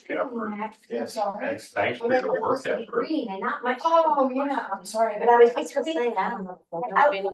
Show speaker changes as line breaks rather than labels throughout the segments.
Yes.
Sorry.
Thanks for
And then
your work
it's
effort.
green and not much.
Oh, yeah, I'm sorry,
But I was just gonna say, I don't know.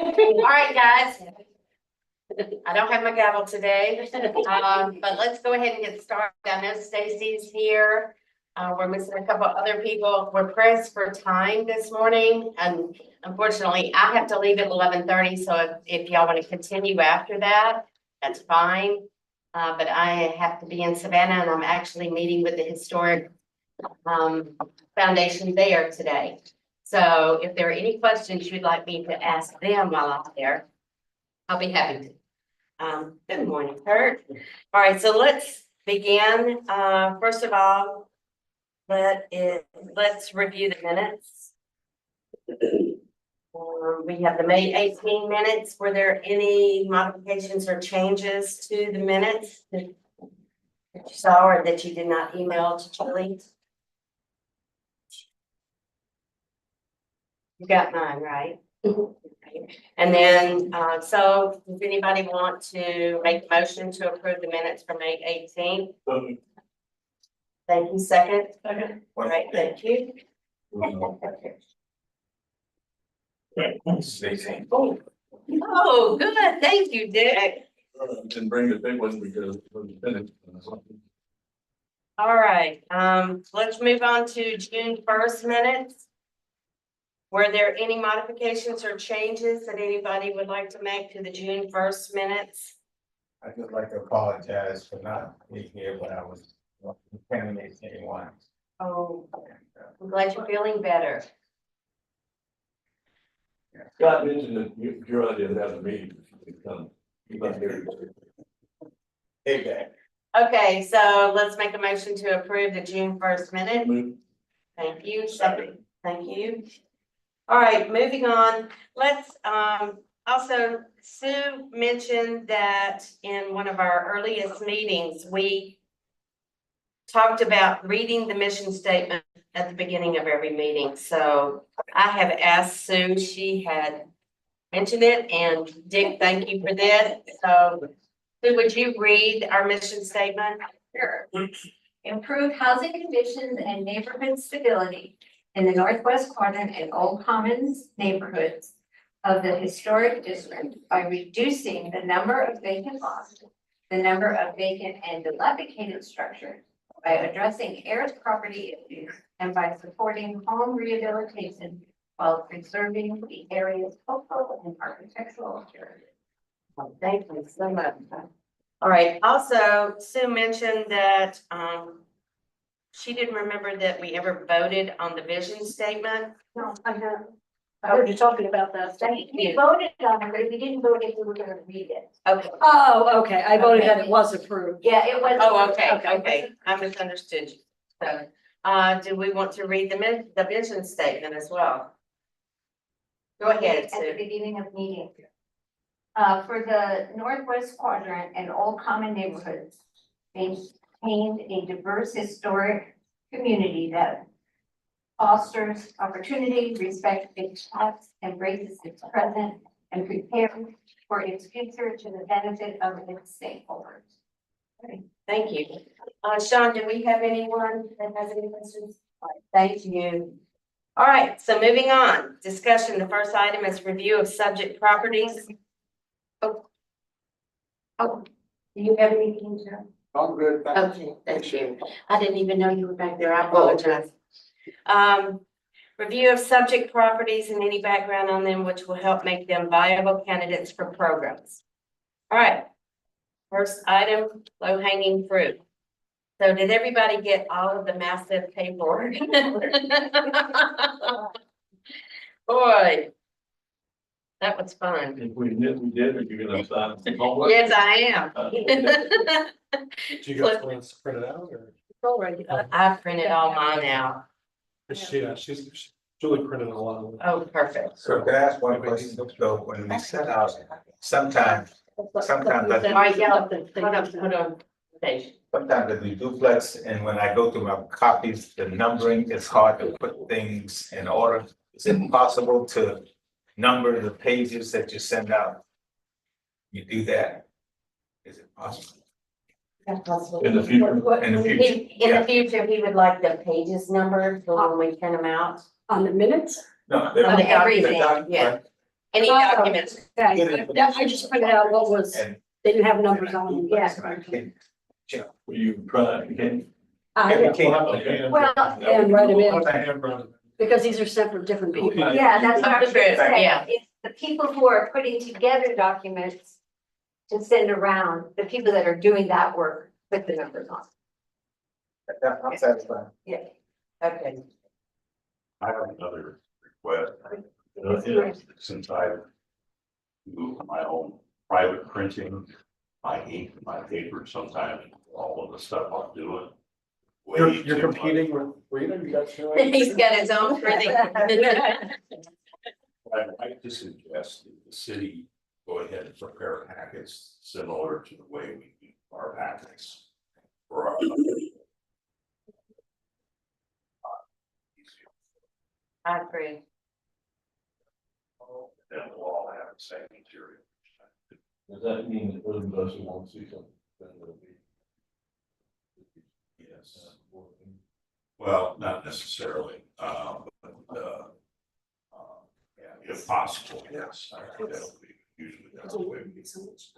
All right, guys. I don't have my gavel today, but let's go ahead and get started. I know Stacy's here. We're missing a couple other people. We're pressed for time this morning, and unfortunately, I have to leave at 11:30. So if y'all want to continue after that, that's fine. But I have to be in Savannah, and I'm actually meeting with the historic foundation there today. So if there are any questions you'd like me to ask them while I'm there, I'll be happy to. Good morning, Kurt. All right, so let's begin. First of all, let's review the minutes. We have the May 18 minutes. Were there any modifications or changes to the minutes that you saw or that you did not email to Julie? You got mine, right? And then, so does anybody want to make a motion to approve the minutes for May 18th? Thank you, second. All right, thank you. Oh, good, thank you, Dick.
Didn't bring the big one because it was finished.
All right, let's move on to June 1st minutes. Were there any modifications or changes that anybody would like to make to the June 1st minutes?
I'd just like to apologize for not being here when I was contaminating anyone.
Oh, I'm glad you're feeling better.
Scott mentioned that your idea to have a meeting. He's not here.
Hey, Dad.
Okay, so let's make a motion to approve the June 1st minute. Thank you, second, thank you. All right, moving on, let's, also, Sue mentioned that in one of our earliest meetings, we talked about reading the mission statement at the beginning of every meeting. So I have asked Sue, she had mentioned it, and Dick, thank you for that. So Sue, would you read our mission statement?
Sure. Improve housing conditions and neighborhood stability in the northwest quadrant and Old Commons neighborhoods of the historic district by reducing the number of vacant lots, the number of vacant and dilapidated structures, by addressing heirs property issues, and by supporting home rehabilitation while preserving the area's cultural and architectural heritage.
Thank you so much. All right, also, Sue mentioned that, she didn't remember that we ever voted on the vision statement.
No, I have.
I heard you talking about that.
We voted on it, but if we didn't vote it, we were gonna read it.
Okay.
Oh, okay, I voted that it was approved.
Yeah, it was.
Oh, okay,
Okay.
okay, I misunderstood you. So, do we want to read the vision statement as well? Go ahead,
At the
Sue.
beginning of meeting. For the northwest quadrant and Old Common neighborhoods, maintained a diverse historic community that fosters opportunity, respects its past, embraces its present, and prepares for its future to the benefit of its stakeholders.
Thank you. Sean, do we have anyone that has any questions? All right, thank you. All right, so moving on, discussion. The first item is review of subject properties. Oh, do you have anything, Joe?
I'm good.
Okay, thank you. I didn't even know you were back there. I apologize. Review of subject properties and any background on them which will help make them viable candidates for programs. All right. First item, low hanging fruit. So did everybody get all of the massive paperwork? Boy. That was fun.
If we did, are you gonna sign some homework?
Yes, I am.
Did you guys want to print it out or?
Already.
I printed all mine out.
She's Julie printed a lot of them.
Oh, perfect.
So can I ask one question? So when we set out, sometimes that's-
All right, y'all, hold on. Okay.
sometimes the duplex, and when I go through my copies, the numbering, it's hard to put things in order. Is it possible to number the pages that you send out? You do that? Is it possible?
In the future,
In the future?
In the future, we would like the pages numbered for when we print them out.
On the minutes?
No.
On everything, yeah. Any
Oh.
documents.
Okay, I just printed out what was,
And.
they didn't have numbers on them.
Yeah.
were you trying, you can't?
Well, and write them in,
What the hand wrote it.
because these are separate, different people.
Yeah, that's what I was gonna say.
Yeah.
It's the people who are putting together documents to send around, the people that are doing that work, put the numbers on.
I'm satisfied.
Okay.
I have another request, since I do my own private printing, my ink, my paper, sometimes all of the stuff I'm doing. way
You're
too much.
competing with Freedom, you got your.
He's got his own printing.
I'd like to suggest that the city go ahead and prepare packets similar to the way we do our packets. For our.
I agree.
Then we'll all have the same material.
Does that mean that those of us who want to see something, then it'll be?
Yes. Well, not necessarily, yeah, if possible, yes, I think that'll be usually that's the way we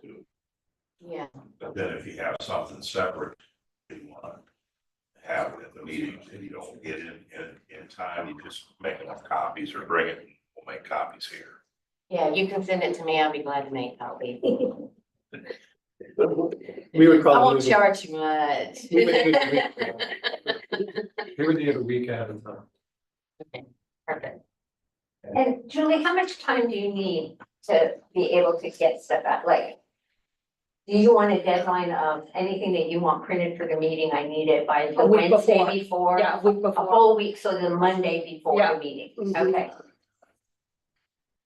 do.
Yeah.
But then if you have something separate, you want to have it at the meetings and you don't get in time, you just make enough copies or bring it, and we'll make copies here.
Yeah, you can send it to me. I'll be glad to make copies.
We would
I
probably.
won't charge much.
We would need a week ahead of time.
Perfect.
And Julie, how much time do you need to be able to get stuff out? Like, do you want a deadline of anything that you want printed for the meeting? I need it by the
A week
Wednesday
before.
before?
Yeah, a week
A
before.
whole week, so the Monday before
Yeah.
the meeting,
Mhm.
okay?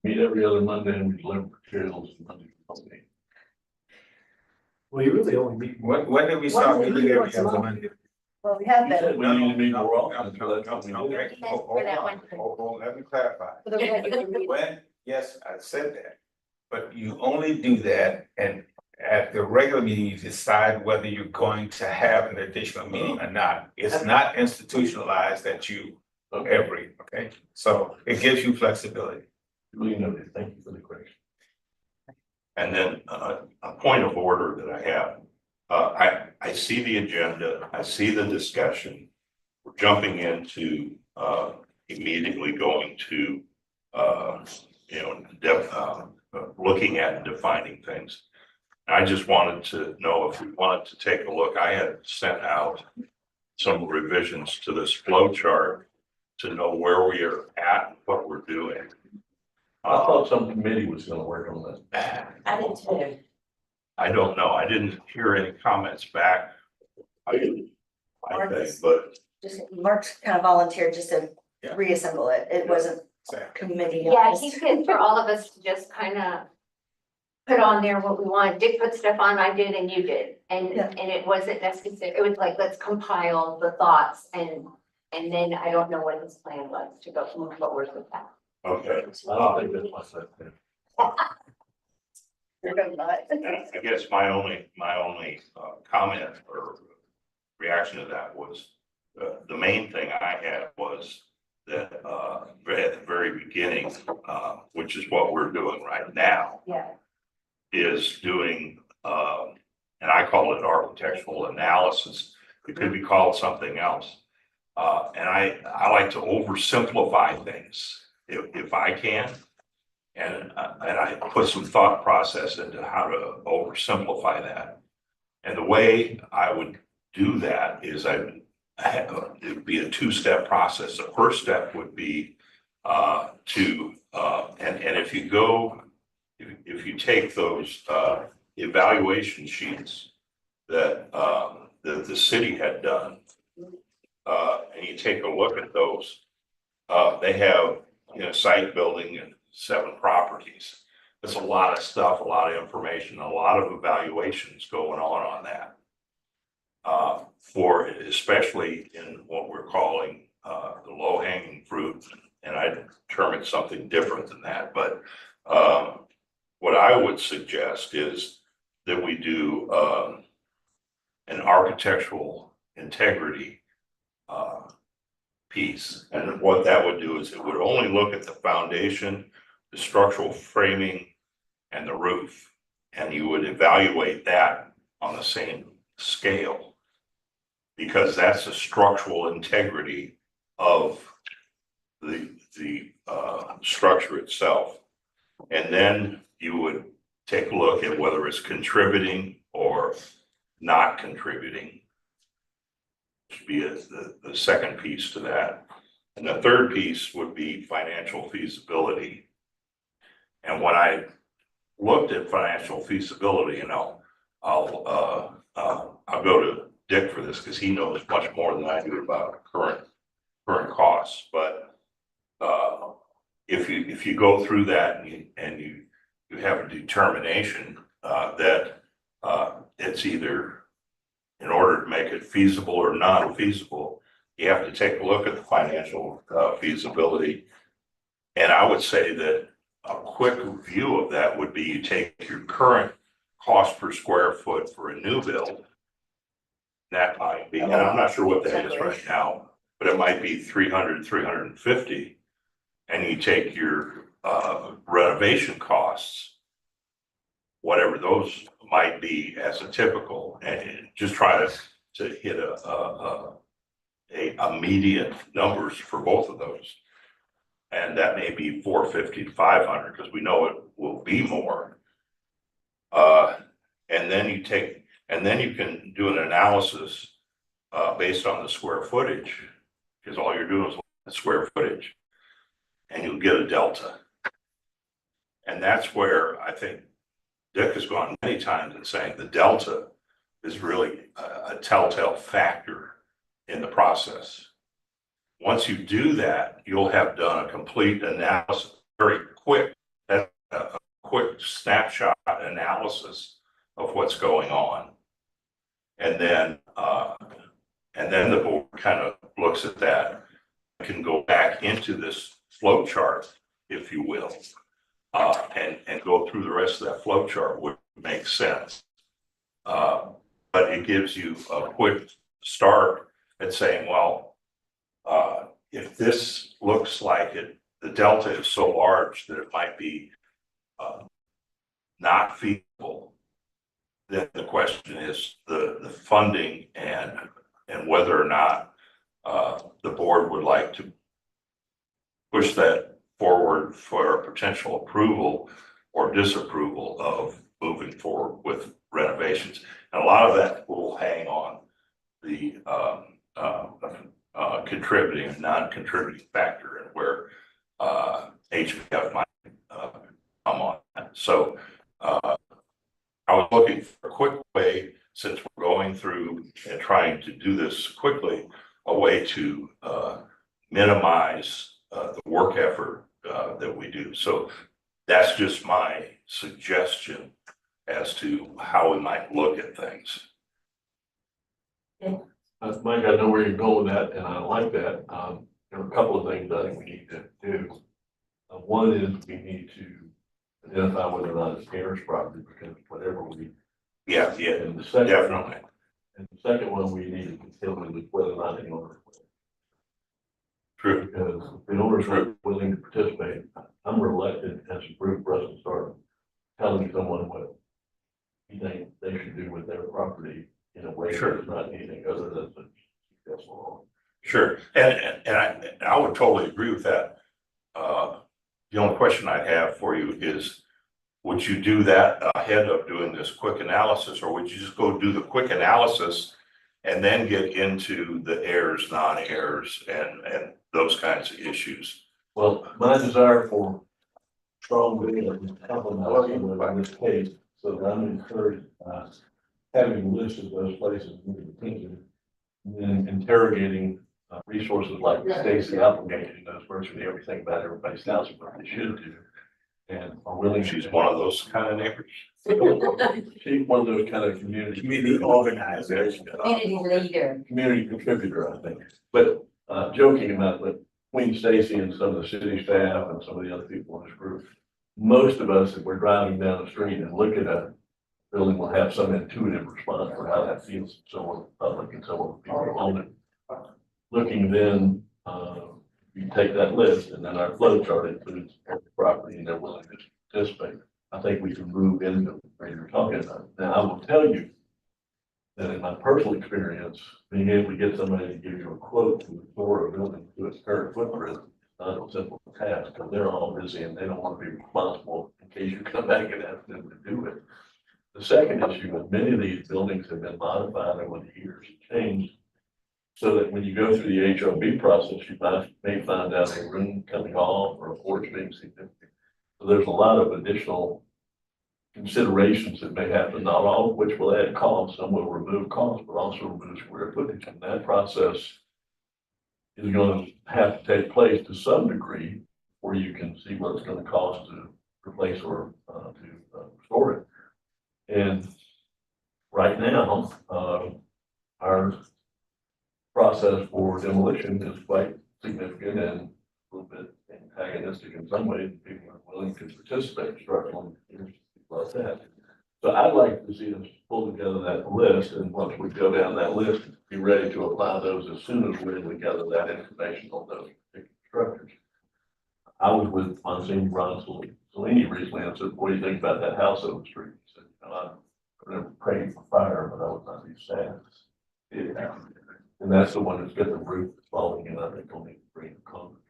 Meet every other Monday and we deliver materials Monday.
Well, you really only meet.
When did we start
When did
meeting
we
every
do it?
other Monday?
Well, we have
You said we need to meet more often, so that's what we
No,
did.
okay. Hold on, hold on, let me clarify.
For the regular meeting.
When, yes, I said that, but you only do that and at the regular meeting, you decide whether you're going to have an additional meeting or not. It's not institutionalized that you
Okay,
okay? So it gives you flexibility.
really noted, thank you for the question.
And then a point of order that I have, I see the agenda, I see the discussion. We're jumping into immediately going to looking at and defining things. I just wanted to know if we wanted to take a look. I had sent out some revisions to this flow chart to know where we are at and what we're doing.
I thought some committee was gonna work on that.
I did too.
I don't know. I didn't hear any comments back. I think, but
Just Mark's kind of volunteered just to
Yeah.
reassemble it. It wasn't
So,
committee.
Yeah, he said for all of us to just kind of put on there what we want. Dick put stuff on, I did, and you did. And,
Yeah.
and it wasn't necessary, it was like, let's compile the thoughts and then I don't know what his plan was to go forward with that.
okay.
I don't think that's what's up there.
You're gonna not.
I guess my only comment or reaction to that was, the main thing I had was that, at the very beginning, which is what we're doing right now,
Yeah.
is doing, and I call it architectural analysis. It could be called something else. And I like to oversimplify things if I can. And I put some thought process into how to oversimplify that. And the way I would do that is it would be a two-step process. The first step would be and if you take those evaluation sheets that the city had done, and you take a look at those, they have, site building and 7 properties. There's a lot of stuff, a lot of information, a lot of evaluations going on that. For especially in what we're calling the low hanging fruit, and I term it something different than that, but what I would suggest is that we do an architectural integrity piece. And what that would do is it would only look at the foundation, the structural framing, and the roof. And you would evaluate that on the same scale, because that's the structural integrity of the structure itself. And then you would take a look at whether it's contributing or not contributing. Should be the second piece to that. And the third piece would be financial feasibility. And when I looked at financial feasibility, and I'll go to Dick for this because he knows much more than I do about current costs. But if you go through that and you have a determination that it's either, in order to make it feasible or non-feasible, you have to take a look at the financial feasibility. And I would say that a quick view of that would be you take your current cost per square foot for a new build. That might be, and I'm not sure what that is right now, but it might be 300, 350. And you take your renovation costs, whatever those might be as a typical, and just try to hit a immediate numbers for both of those. And that may be 450 to 500 because we know it will be more. And then you can do an analysis based on the square footage, because all you're doing is the square footage, and you'll get a delta. And that's where I think Dick has gone many times in saying the delta is really a telltale factor in the process. Once you do that, you'll have done a complete analysis, very quick, a quick snapshot analysis of what's going on. And then the board kind of looks at that, can go back into this flow chart, if you will, and go through the rest of that flow chart, which makes sense. But it gives you a quick start at saying, well, if this looks like the delta is so large that it might be not feasible, then the question is the funding and whether or not the board would like to push that forward for a potential approval or disapproval of moving forward with renovations. And a lot of that will hang on the contributing and non-contributing factor and where HPF might come on that. So I was looking for a quick way, since we're going through and trying to do this quickly, a way to minimize the work effort that we do. So that's just my suggestion as to how we might look at things.
Mike, I know where you're going with that, and I like that. There are a couple of things I think we need to do. One is we need to identify whether or not it's Harris property, because whatever we.
Yeah,
And the second,
definitely.
And the second one, we need to consider with whether or not the owner.
True.
Because if the owners are willing to participate, I'm reluctant as a group for us to start telling someone what you think they should do with their property in a way
Sure.
that's not anything other than successful.
Sure, and I would totally agree with that. The only question I have for you is, would you do that ahead of doing this quick analysis, or would you just go do the quick analysis and then get into the errors, non-errors, and those kinds of issues?
Well, my desire for strong data is in this case, so that I'm encouraged, having a list of those places in the attention, and then interrogating resources like Stacy Applegate, who knows virtually everything about everybody's house, what they should do, and are willing.
She's one of those kind of neighbors.
She's one of those kind of community organizers.
Community leader.
Community contributor, I think. But joking about, but Queen Stacy and some of the city staff and some of the other people in this group, most of us, if we're driving down the street and look at a building, will have some intuitive response for how that feels, so on the public and so on, people who own it. Looking then, you take that list, and then our flow chart includes every property and their willingness to participate. I think we can move into what you're talking about. Now, I will tell you that in my personal experience, being able to get somebody to give you a quote to restore a building to its current footprint is not a simple task, because they're all busy and they don't want to be responsible in case you come back and ask them to do it. The second issue is many of these buildings have been modified over the years and changed, so that when you go through the HOB process, you may find out a room coming off or a porch being significant. So there's a lot of additional considerations that may happen, not all of which will add costs. Some will remove costs, but also remove square footage. And that process is going to have to take place to some degree, where you can see what it's going to cost to replace or to restore it. And right now, our process for demolition is quite significant and a little bit antagonistic in some ways. People are willing to participate structurally, like that. So I'd like to see us pull together that list, and once we go down that list, be ready to apply those as soon as we're able to gather that information on those particular structures. I was with Monsignor Ron Cellini recently and said, "What do you think about that house on the street?" He said, "I've never prayed for fire, but I would not be sad." Yeah. And that's the one that's got the roof that's falling in, I think, on the green concrete.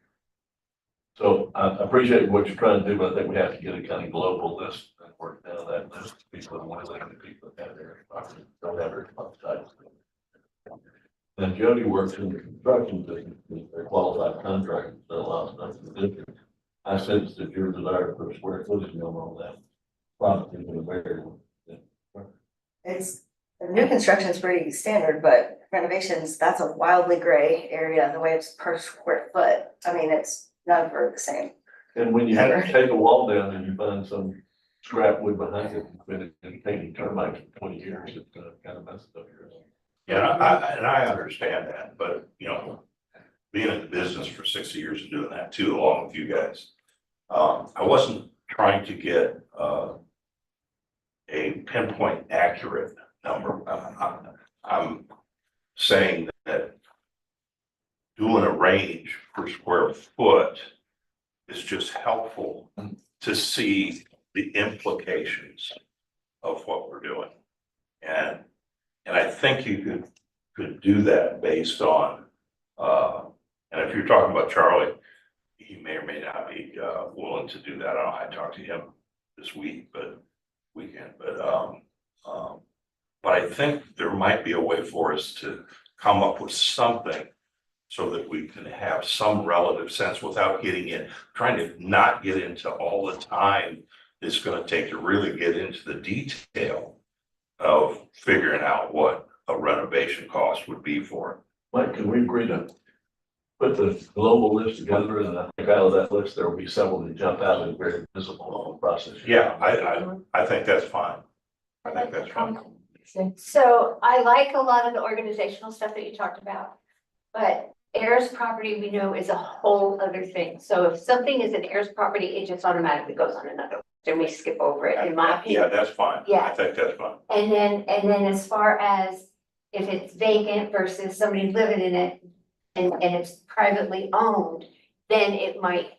So I appreciate what you're trying to do, but I think we have to get a kind of global list and work down that list. People want to live, people that have their property, don't have their responsibilities. Now Jody works in the construction business, they're qualified contractors, so a lot of stuff in the district. I sense that your desire for square footage on all that property is very.
It's, new construction is pretty standard, but renovations, that's a wildly gray area, the way it's per square foot. I mean, it's never the same.
And when you have to take a wall down and you find some scrap wood behind it, it's been containing termites for 20 years, it kind of messes up your.
Yeah, I understand that, but being in the business for 60 years and doing that too, along with you guys, I wasn't trying to get a pinpoint accurate number. I'm saying that doing a range per square foot is just helpful to see the implications of what we're doing. And I think you could do that based on, and if you're talking about Charlie, he may or may not be willing to do that. I don't know, I talked to him this weekend, but I think there might be a way for us to come up with something so that we can have some relative sense without trying to not get into all the time it's going to take to really get into the detail of figuring out what a renovation cost would be for it.
Mike, can we agree to put the global list together, and I think out of that list, there will be several that jump out and very visible on the process?
Yeah, I think that's fine. I think that's fine.
So I like a lot of the organizational stuff that you talked about, but heirs property we know is a whole other thing. So if something is an heirs property, it just automatically goes on another, and we skip over it, in my opinion.
Yeah, that's fine.
Yeah.
I think that's fine.
And then as far as if it's vacant versus somebody living in it and it's privately owned, then it might,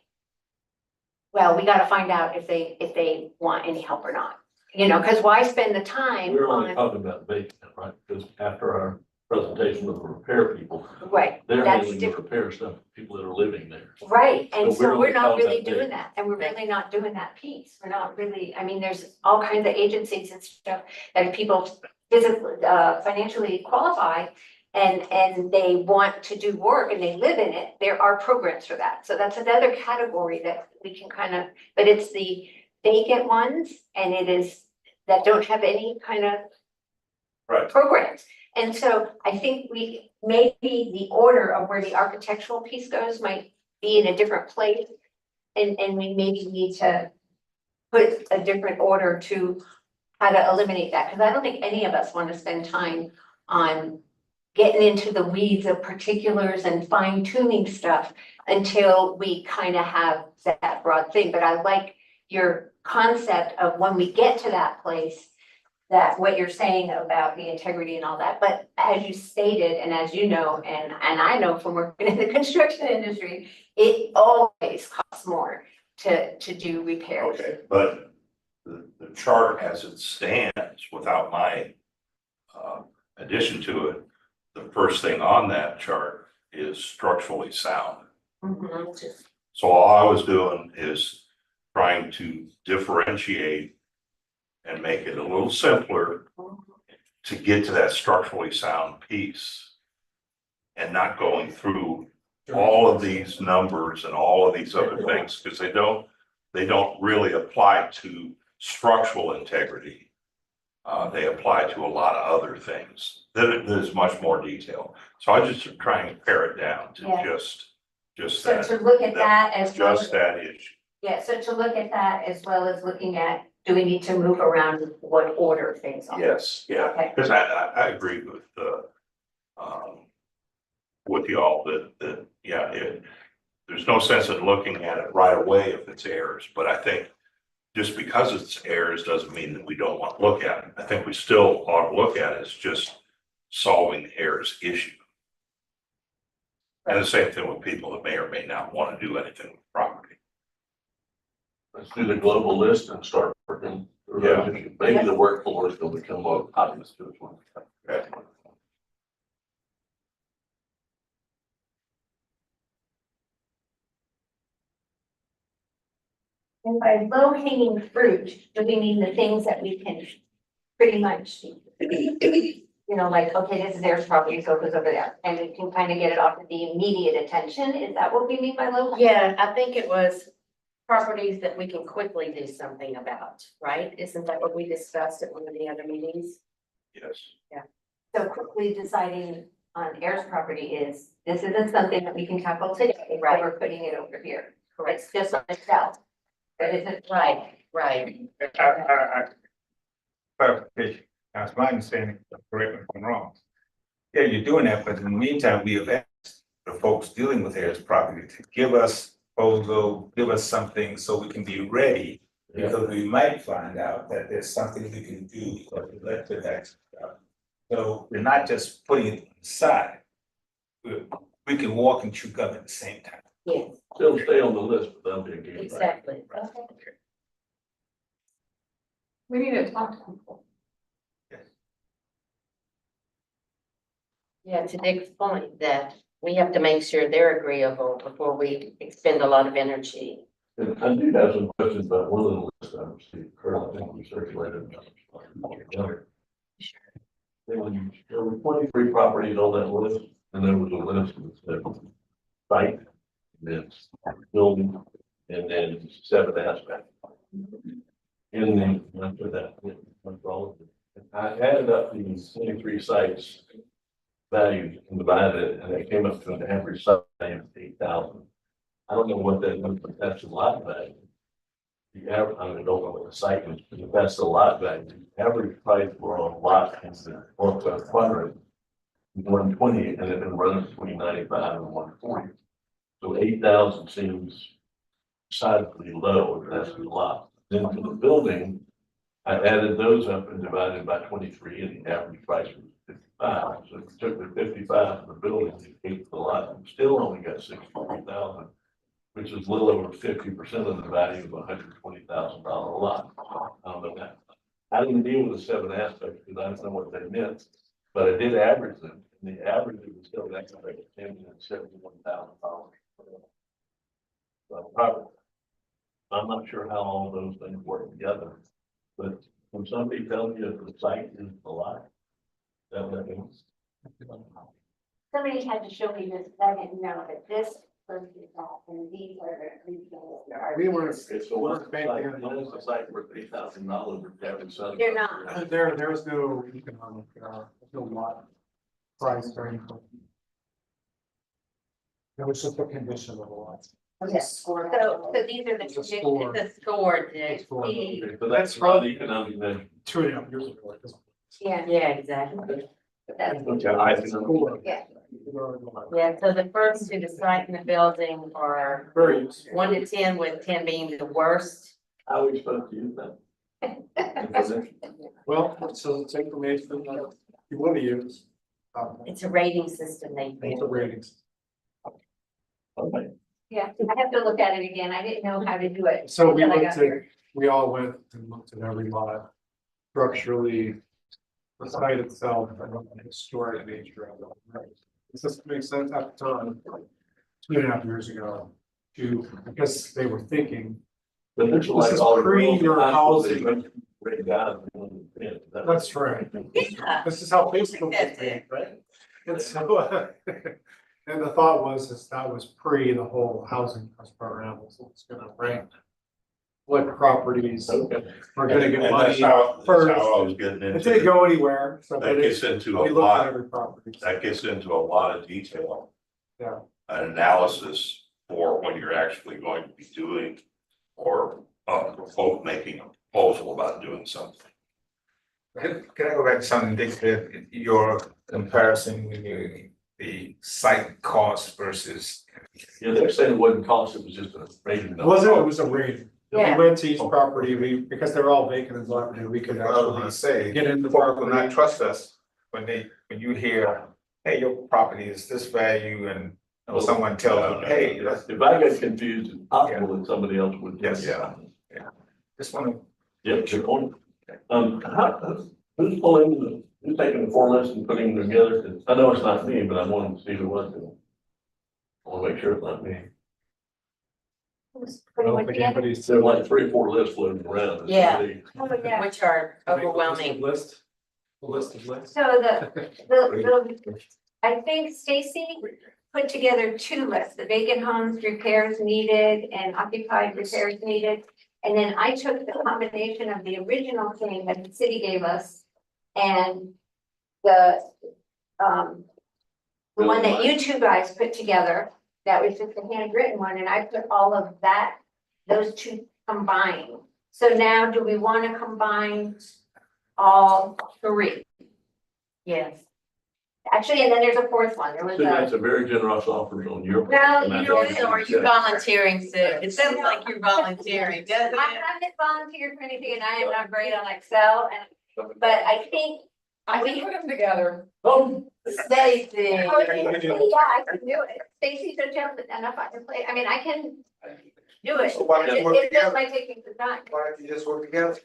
well, we gotta find out if they want any help or not. Because why spend the time
We're only
on,
talking about vacant, right? Because after our presentation consultation with the repair people.
Right,
They're
that's
handling the
different.
repair stuff, people that are living there.
Right, and
So we're
so we're
only
not
talking
really
about
doing that, and we're really not doing that piece. We're not really, I mean, there's all kinds of agencies and stuff that if people physically, financially qualify and they want to do work and they live in it, there are programs for that. So that's another category that we can kind of, but it's the vacant ones and it is that don't have any kind of
Right.
programs. And so I think we, maybe the order of where the architectural piece goes might be in a different place. And we maybe need to put a different order to how to eliminate that, because I don't think any of us want to spend time on getting into the weeds of particulars and fine tuning stuff until we kind of have that broad thing. But I like your concept of when we get to that place, that what you're saying about the integrity and all that, but as you stated, and as you know, and I know from working in the construction industry, it always costs more to do repairs.
Okay, but the chart as it stands without my addition to it, the first thing on that chart is structurally sound.
Mhm.
So all I was doing is trying to differentiate and make it a little simpler to get to that structurally sound piece. And not going through all of these numbers and all of these other things, because they don't really apply to structural integrity. They apply to a lot of other things. There's much more detail. So I just try and pare it down to
Yeah.
just
So
that,
to look at that as well,
just that issue.
yeah, so to look at that as well as looking at, do we need to move around what order things are?
Yes, yeah,
Okay.
because I agree with y'all that, yeah, there's no sense in looking at it right away if it's errors, but I think just because it's errors doesn't mean that we don't want to look at it. I think we still ought to look at it as just solving the errors issue. And the same thing with people that may or may not want to do anything with property.
Let's do the global list and start working.
Yeah.
Maybe the workforce will become more obvious to us.
Okay.
And by low hanging fruit, do we mean the things that we can pretty much, you know, like, okay, this is their property, so it goes over there, and we can kind of get it off of the immediate attention, is that what we mean by low?
Yeah, I think it was properties that we can quickly do something about, right? Isn't that what we discussed at one of the other meetings?
Yes.
So quickly deciding on heirs property is, this isn't something that we can tackle today, right, we're putting it over here.
Correct.
It's just on itself. But isn't
Right, right.
Clarification, that's my understanding, correct me if I'm wrong. Yeah, you're doing that, but in the meantime, we have asked the folks dealing with heirs property to give us proposal, give us something so we can be ready. Because we might find out that there's something we can do because we let the next stuff. So we're not just putting it aside. We can walk and chew gum at the same time.
Yes,
Still stay on the list, but that'll be a game.
exactly.
We need to talk to people.
Yeah, to Dick's point that we have to make sure they're agreeable before we expend a lot of energy.
And I do have some questions about one of the lists I received, Kurt, I think we circulated. There were 23 properties on that list, and there was a list that said site, then building, and then 7 aspects. And then, after that, that's all of it. I added up these 23 sites values and divided it, and it came up to an average site value of 8,000. I don't know what that means, but that's a lot value. The average, I don't know what the site is, but that's the lot value. The average price for a lot in the northwest quadrant is 120, and it runs between 95 and 140. So 8,000 seems decidedly low, and that's a lot. Then for the building, I added those up and divided by 23, and the average price was 55. So if you took the 55 for the building, you ate the lot, and still only got 63,000. Which is a little over 50% of the value of $120,000 lot. I don't know that. I didn't deal with the 7 aspects because I didn't know what they meant, but I did average them. the average is still that kind of $71,000. So probably, I'm not sure how all those things work together, but when somebody tells you if the site is alive, that means.
Somebody had to show me this, I didn't know that this was that, and these are the regional.
We were,
It's the one site, it's the site for $3,000 or every Sunday.
They're not.
there was no economic, no lot price or anything. It was just a condition of the lot.
Yes. So these are the
It's a
conditions.
score.
The score,
It's for-
the-
Okay, so that's not economic measure.
2.5 years ago. Like this.
Yeah,
yeah, exactly.
that's,
School.
yeah.
Yeah, so the first to the site and the building are
Very useful.
1 to 10, with 10 being the worst.
How are we supposed to use that?
Well, so it's information that you want to use.
It's a rating system they
It's
create.
a ratings.
Okay.
yeah, I have to look at it again. I didn't know how to do it.
So we
until I
looked
got
at,
here.
we all went and looked at every lot structurally. The site itself, and the historic nature of it. This just makes sense at the time, 2.5 years ago, because they were thinking,
But there's
This
like
is
all the
pre
rules
your
of
housing.
Break down.
that's right.
Yeah.
This is how Facebook was made, right? And so, and the thought was, is that was pre the whole housing trust program, so it's gonna rank what properties
Okay.
are gonna get
And
money
that's how
first.
I was getting
It
into
didn't
it.
go anywhere, so.
That gets into
We
a
looked at
lot,
every property.
that gets into a lot of detail.
Yeah.
An analysis for when you're actually going to be doing or making a proposal about doing something.
Can I go back to something Dick did, your comparison with the site cost versus.
Yeah, they're saying it wasn't cost, it was just a rating.
It wasn't, it was a rating. We
Yeah.
went to each property, because they're all vacant and dilapidated, we could
I was
actually
gonna say,
get in the
folk will not
property.
trust us when you hear, hey, your property is this value and someone tells them, hey, that's.
If I get confused, it's possible that somebody else would.
Yes. Just wanna.
Yep, good point. Who's pulling, who's taking the 4 lists and putting them together? 'Cause I know it's not me, but I wanted to see who it was. I want to make sure it's not me.
Who's
I
putting
don't
what
think
together?
anybody's.
There are like 3 or 4 lists floating around. It's
Yeah.
really-
Oh, yeah.
Which are overwhelming.
List, a list of lists.
So the, I think Stacy put together 2 lists, the vacant homes, repairs needed, and occupied repairs needed. And then I took the combination of the original thing that the city gave us and the one that you 2 guys put together, that was just a handwritten one, and I put all of that, those 2 combined. So now, do we want to combine all 3?
Yes.
Actually, and then there's a 4th one, there was
So that's
a,
a very generous offer on your. part.
Well,
And I
you know,
think
So are you volunteering, Sue? It sounds like you're volunteering, doesn't
I'm
it?
not volunteer for anything, and I am not great on Excel, but I think.
I can put them together.
Oh,
Stacy.
Yeah, I can do it. Stacy just jumped enough on your plate, I mean, I can do it.
So why don't you work
It just
together?
might take me some time.
Why don't you just work together?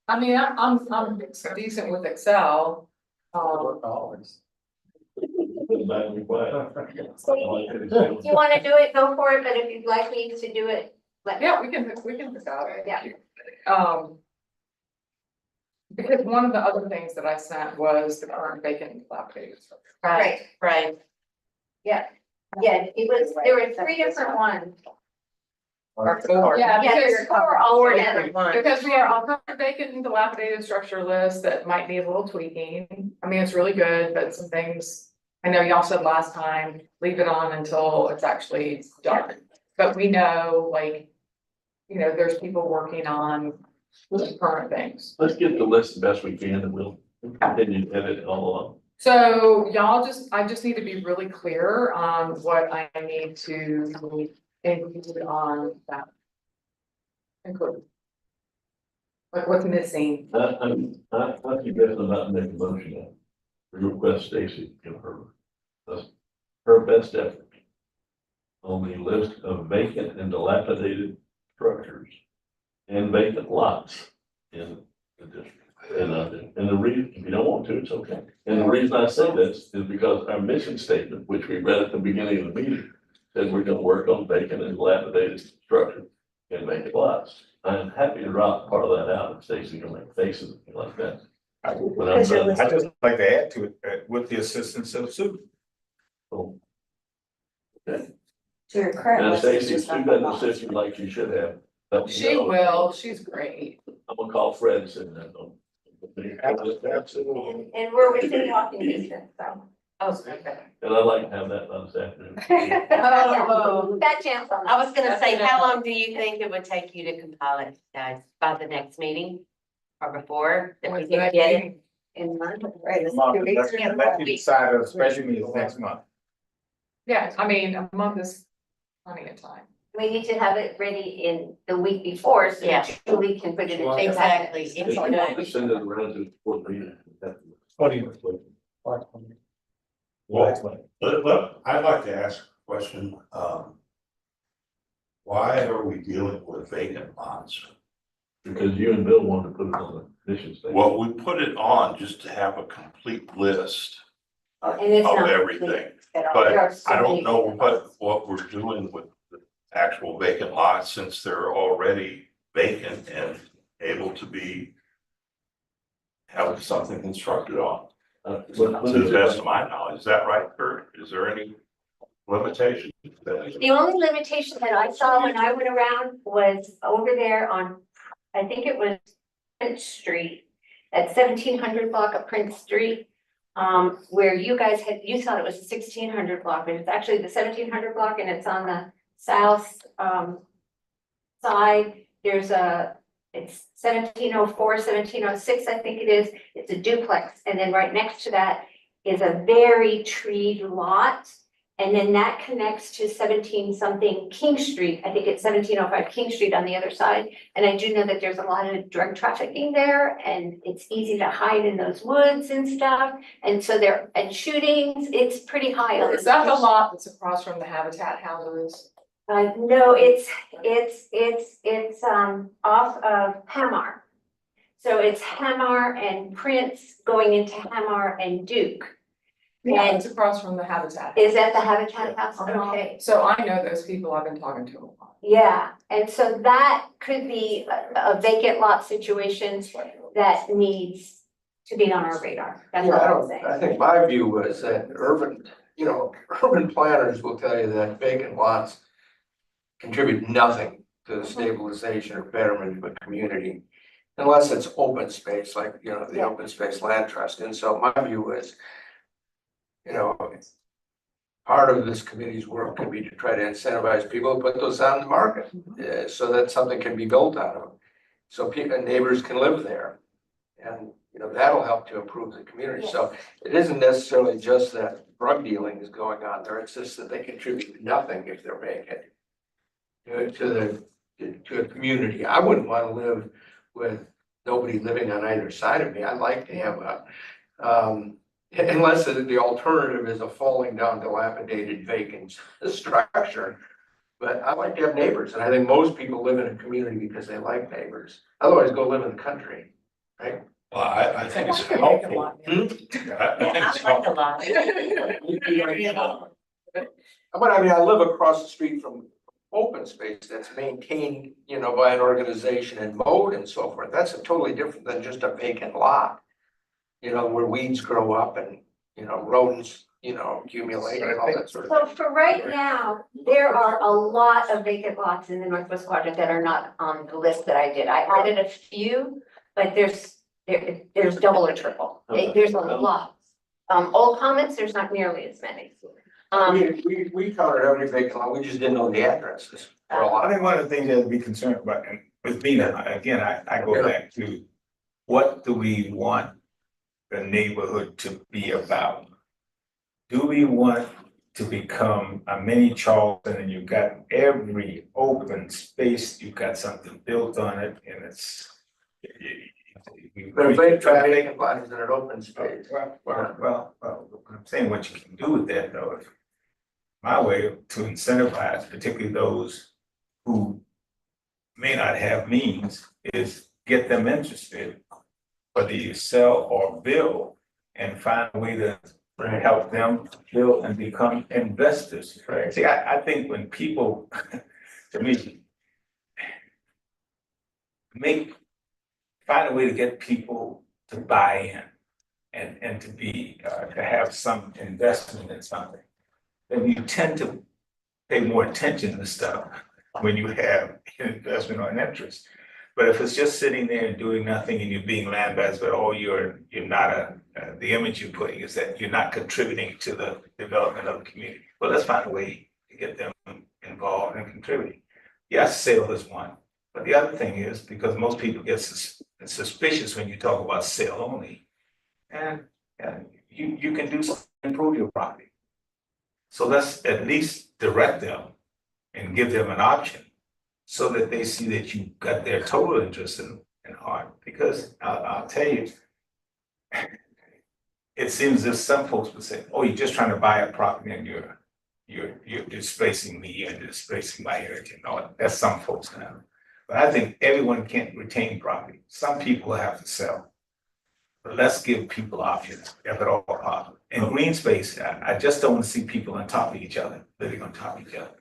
I mean, I'm decent with Excel.
Dollars.
that'd be quiet.
If you wanna do it, go for it, but if you'd like me to do it, let me.
Yeah, we can pick out.
Yeah.
Because one of the other things that I sent was the current vacant dilapidated structure.
Right, right.
Yeah, it was, there were 3 different ones.
Or 4.
Yeah,
Yeah,
because
there's 4 all
Four
together.
different ones.
Because we are all current vacant and dilapidated structure list that might need a little tweaking. I mean, it's really good, but some things, I know y'all said last time, leave it on until it's actually done. But we know, like, there's people working on the current things.
Let's get the list the best we can and we'll continue to edit it all along.
So I just need to be really clear on what I need to include on that. Include. Like what's missing.
I suggest not make a motion on. Request Stacy to give her best effort on the list of vacant and dilapidated structures and vacant lots in the district. And the reason, if you don't want to, it's okay. And the reason I say this is because our mission statement, which we read at the beginning of the meeting, said we're gonna work on vacant and dilapidated structure and vacant lots. I'm happy to drop part of that out, if Stacy can make faces and like that. When I'm
Because you're
done,
I just like to add to it, with the assistance of Sue.
so,
To your current
and
list. it's
Stacy,
just
Sue
not
doesn't
the
assist you like you should have. Let me
She
know.
will, she's great.
I'm gonna call Fred and send that on.
Absolutely.
And we're within walking distance, so.
Oh, okay.
And I'd like to have that done this afternoon.
Oh.
That chance on.
I was gonna say, how long do you think it would take you to compile it, guys, by the next meeting? Or before, that we
When's the
can
next
get it
meeting?
in month?
Right, this is
Month,
2 weeks.
let you decide on special meetings next month.
Yeah, I mean, a month is plenty of time.
We need to have it ready in the week before, so
Yeah.
that Julie can put it in.
Exactly.
Just
Exactly.
send it around to the board meeting.
I'd like to ask a question, why are we dealing with vacant lots?
Because you and Bill wanted to put it on the mission statement.
Well, we put it on just to have a complete list
And it's
of
not
everything,
at all.
but
There are so
I don't
many
know
different ones.
what we're doing with the actual vacant lots, since they're already vacant and able to be have something constructed on,
Let
to
me
the best of my knowledge. Is that right, Kurt? Is there any limitation?
The only limitation that I saw when I went around was over there on, I think it was Prince Street, that 1700 block of Prince Street. Where you guys had, you thought it was the 1600 block, but it's actually the 1700 block and it's on the south, side. There's it's 1704, 1706, I think it is. It's a duplex. And then right next to that is a very treed lot. And then that connects to 17 something King Street. I think it's 1705 King Street on the other side. And I do know that there's a lot of drug trafficking there and it's easy to hide in those woods and stuff. And so there, and shootings, it's pretty high. on
Is that the
list.
lot that's across from the Habitat houses?
No, it's off of Hamar. So it's Hamar and Prince going into Hamar and Duke.
Yeah,
And
it's across from the Habitat.
is that the Habitat House?
Uh-huh.
Okay.
So I know those people, I've been talking to them a lot.
Yeah, and so that could be a vacant lot situation that needs to be on our radar. That's
Yeah,
what
I
I'm
don't,
saying.
I think my view was that urban planners will tell you that vacant lots contribute nothing to the stabilization or betterment of a community. Unless it's open space, like, the Open Space Land Trust. And so my view is, part of this committee's work can be to try to incentivize people to put those on the market, so that something can be built out of them. So people and neighbors can live there. And, that'll help to improve the community. So it isn't necessarily just that drug dealing is going on there. It's just that they contribute nothing if they're vacant to a community. I wouldn't want to live with nobody living on either side of me. I'd like to have unless the alternative is a falling down dilapidated vacant structure. But I like to have neighbors, and I think most people live in a community because they like neighbors. Otherwise, go live in the country, right?
Well, I think it's
I can make a
helpful.
lot.
I think it's
I like a
helpful.
lot.
I live across the street from open space that's maintained, by an organization and mowed and so forth. That's totally different than just a vacant lot. Where weeds grow up and, rodents, accumulate and all that sort of
So
thing.
for right now, there are a lot of vacant lots in the Northwest Quadrant that are not on the list that I did. I added a few, but there's double or triple. There's a lot. Old Commons, there's not nearly as many.
We counted every vacant lot, we just didn't know the addresses for a
I
lot.
think one of the things that we concerned about, and with me, again, I go back to, what do we want the neighborhood to be about? Do we want to become a mini Charleston and you've got every open space, you've got something built on it and it's.
But a vacant lot is in an open space.
Well, I'm saying what you can do with that though, if my way to incentivize, particularly those who may not have means, is get them interested whether you sell or build, and find a way to help them build and become investors.
Right.
See, I think when people, to me, find a way to get people to buy in and to be, to have some investment in something, then you tend to pay more attention to stuff when you have investment or an interest. But if it's just sitting there and doing nothing and you're being lambasted, but oh, you're not the image you're putting is that you're not contributing to the development of the community. Well, let's find a way to get them involved and contributing. Yes, sale is one, but the other thing is, because most people get suspicious when you talk about sale only, and you can do something to improve your property. So let's at least direct them and give them an option so that they see that you got their total interest in heart. Because I'll tell you, it seems as if some folks would say, oh, you're just trying to buy a property and you're displacing me and displacing my heritage. No, that's some folks now. But I think everyone can't retain property. Some people have to sell. But let's give people options, if at all possible. In green space, I just don't want to see people on top of each other, living on top of each other.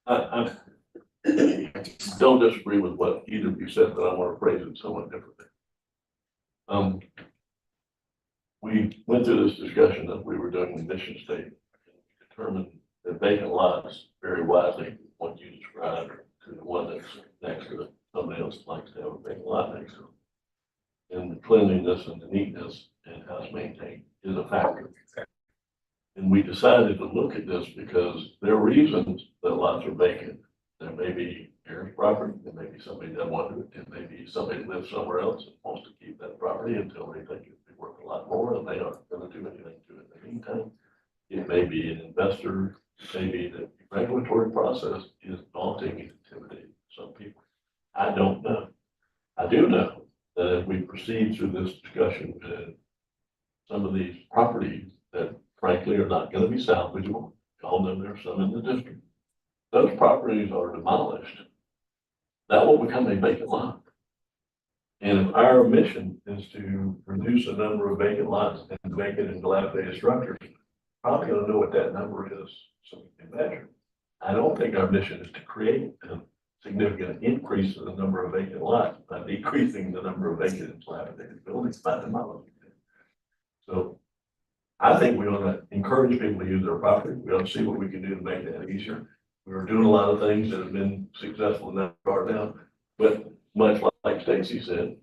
I don't disagree with what either of you said, but I want to phrase it somewhat differently. We went through this discussion that we were doing the mission statement, determined that vacant lots very widely, what you described, to the one that's next to it. Somebody else likes to have a vacant lot next to it. And the cleanliness and the neatness and how it's maintained is a factor. And we decided to look at this because there are reasons that lots are vacant. There may be heirs property, there may be somebody that wanted it, it may be somebody that lives somewhere else and wants to keep that property until they think it'd be worth a lot more and they aren't gonna do anything to it in the meantime. It may be an investor, it may be that the regulatory process is daunting and intimidating to some people. I don't know. I do know that if we proceed through this discussion, some of these properties that frankly are not gonna be salvageable, all know there are some in the district. Those properties are demolished. That will become a vacant lot. And if our mission is to reduce the number of vacant lots and vacant and dilapidated structures, probably gonna know what that number is so we can measure. I don't think our mission is to create a significant increase in the number of vacant lots by decreasing the number of vacant and dilapidated buildings by demolishing them. So I think we ought to encourage people to use their property. We ought to see what we can do to make that easier. We're doing a lot of things that have been successful in that regard now, but much like Stacy said,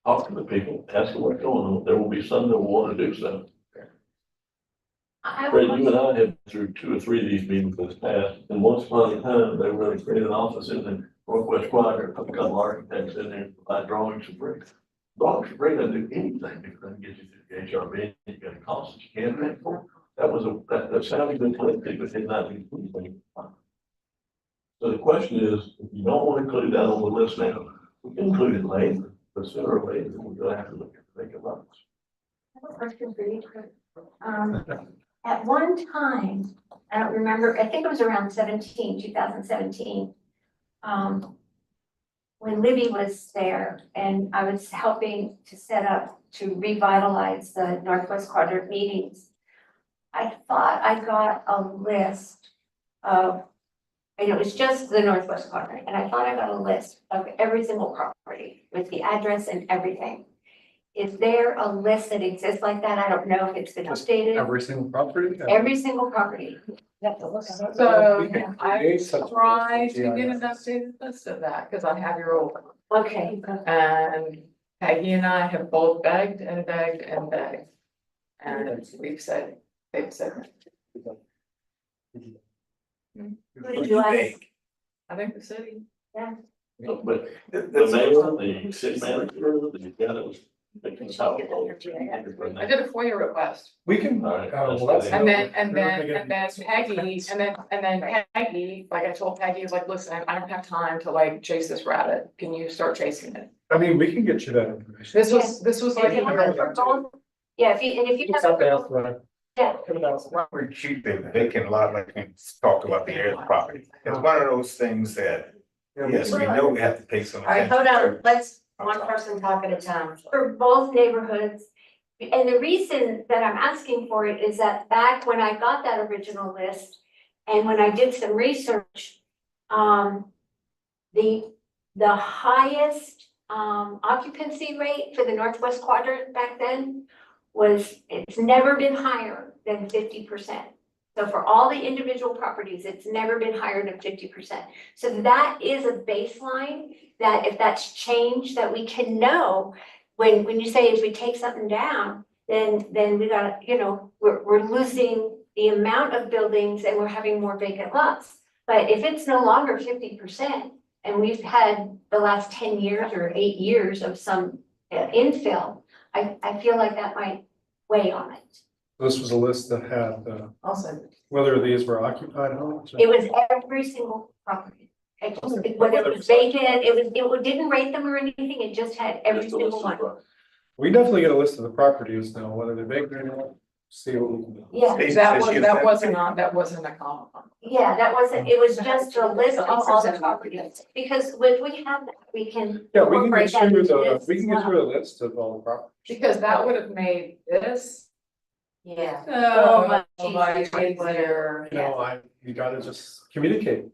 talk to the people, ask them what's going on. There will be some that will want to do so.
I
Fred,
would
you and I have been through 2 or 3 of these meetings in the past, and once upon a time, they were creating offices in Northwest Quadrant, a couple of architects in there, provide drawings and bricks. Drawings and bricks doesn't do anything, it doesn't get you to the HRB, you got a cost that you can't pay for. That sounded good plan, but did not do anything. So the question is, if you don't want to include that on the list now, we can include it later, but sooner or later, we're gonna have to look at the vacant lots.
I have a question for you, Chris. At one time, I don't remember, I think it was around 2017. When Libby was there and I was helping to set up to revitalize the Northwest Quadrant meetings. I thought I got a list of, and it was just the Northwest Quadrant, and I thought I got a list of every single property with the address and everything. Is there a list that exists like that? I don't know if it's been updated.
Every single property?
Every single property.
So I
Create such a
try
list
to
of
get an
GIS.
updated list of that, because I have your old one.
Okay,
And Peggy and I have both begged and begged and begged. And they've said.
who did you ask?
I think the city.
Yeah.
But the mayor, the city manager, the guy that was making the house.
I did a FOIA request.
We can,
All right.
well, that's.
And then Peggy, like I told Peggy, like, listen, I don't have time to like chase this rabbit. Can you start chasing it?
I mean, we can get you that information.
This was like.
If you have a phone- Yeah, if you have. Yeah.
Retreat the vacant lot, like we talked about the area property. It's one of those things that, yes, we know we have to pay some
All right,
attention.
hold on, let's One person talk at a time.
for both neighborhoods. And the reason that I'm asking for it is that back when I got that original list and when I did some research, the highest occupancy rate for the northwest quadrant back then it's never been higher than 50%. So for all the individual properties, it's never been higher than 50%. So that is a baseline that if that's changed, that we can know when you say if we take something down, then we gotta, we're losing the amount of buildings and we're having more vacant lots. But if it's no longer 50%, and we've had the last 10 years or 8 years of some infill, I feel like that might weigh on it.
This was a list that had,
Also,
whether these were occupied homes.
It was every single property. Whether it was vacant, it didn't rate them or anything, it just had every single one.
We definitely get a list of the properties now, whether they're vacant or not, see what we can do.
Yeah,
that wasn't a comment.
yeah, it was just a list of all the properties, because when we have that, we can.
Yeah, we can
incorporate
get
that
through
into
the,
this
we can
as
get
well.
through a list of all the properties.
Because that would have made this
Yeah.
So much
much
easier.
easier.
You know, you gotta just communicate.